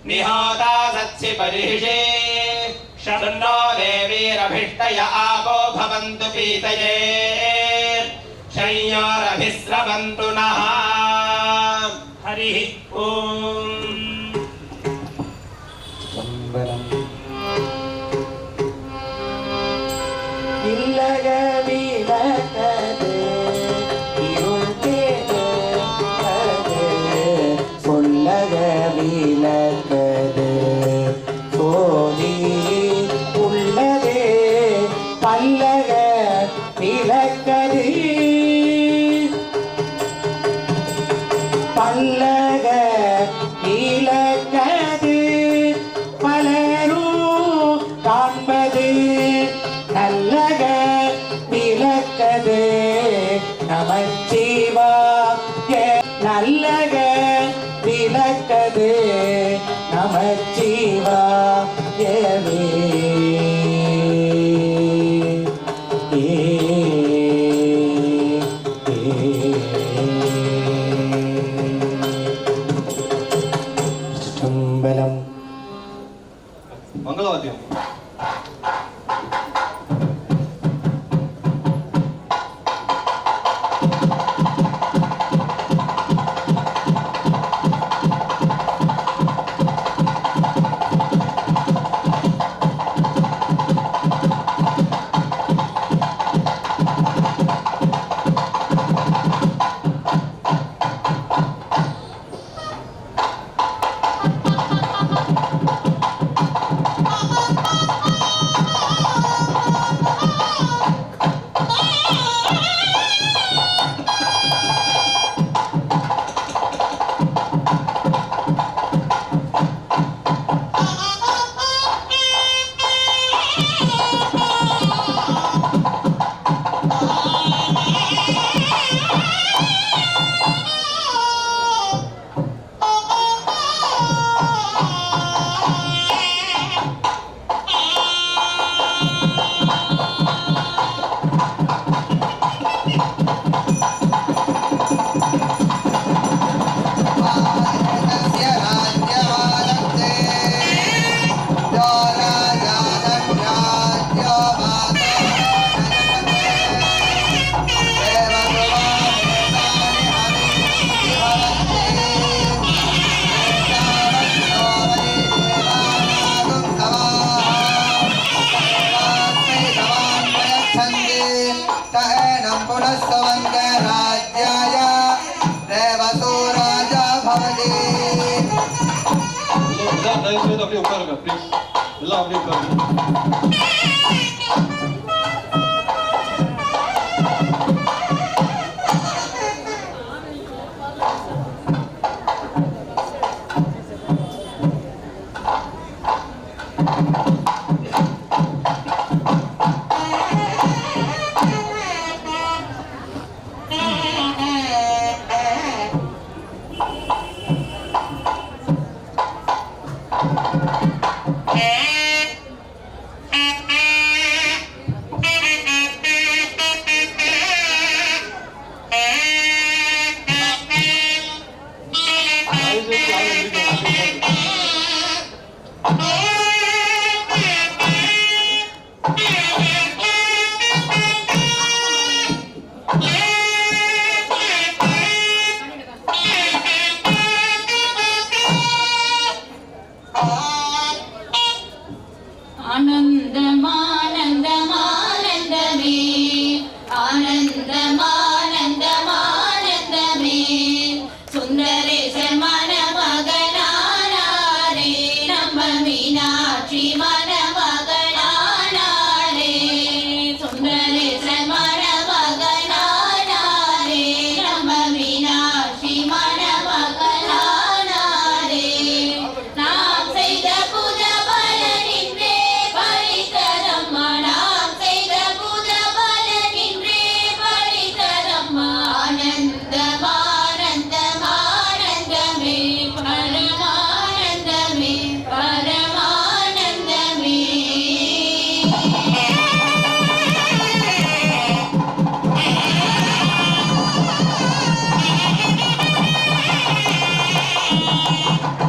Speaker 6: निहोता सत्सि परिषे शन्नो देवीरभिष्टय आपो भवन्तु पीतये शय्योरभिस्रवन्तु नः हरिः ॐ
Speaker 1: இல்லக விளக்கது சோதி உள்ளதே பல்லக விளக்கது பல்லக விளக்கது பலரும் காண்பது நல்லக விளக்கது நமச்சிவாய நல்லக விளக்கது நமச்சிவாயவே சிற்றம்பலம்.
Speaker 2: மங்களவாத்தியம். தயவுசெய்து அப்படியே உட்காருங்க ப்ளீஸ். எல்லாம் அப்படியே உட்காருங்க.
Speaker 4: Ah!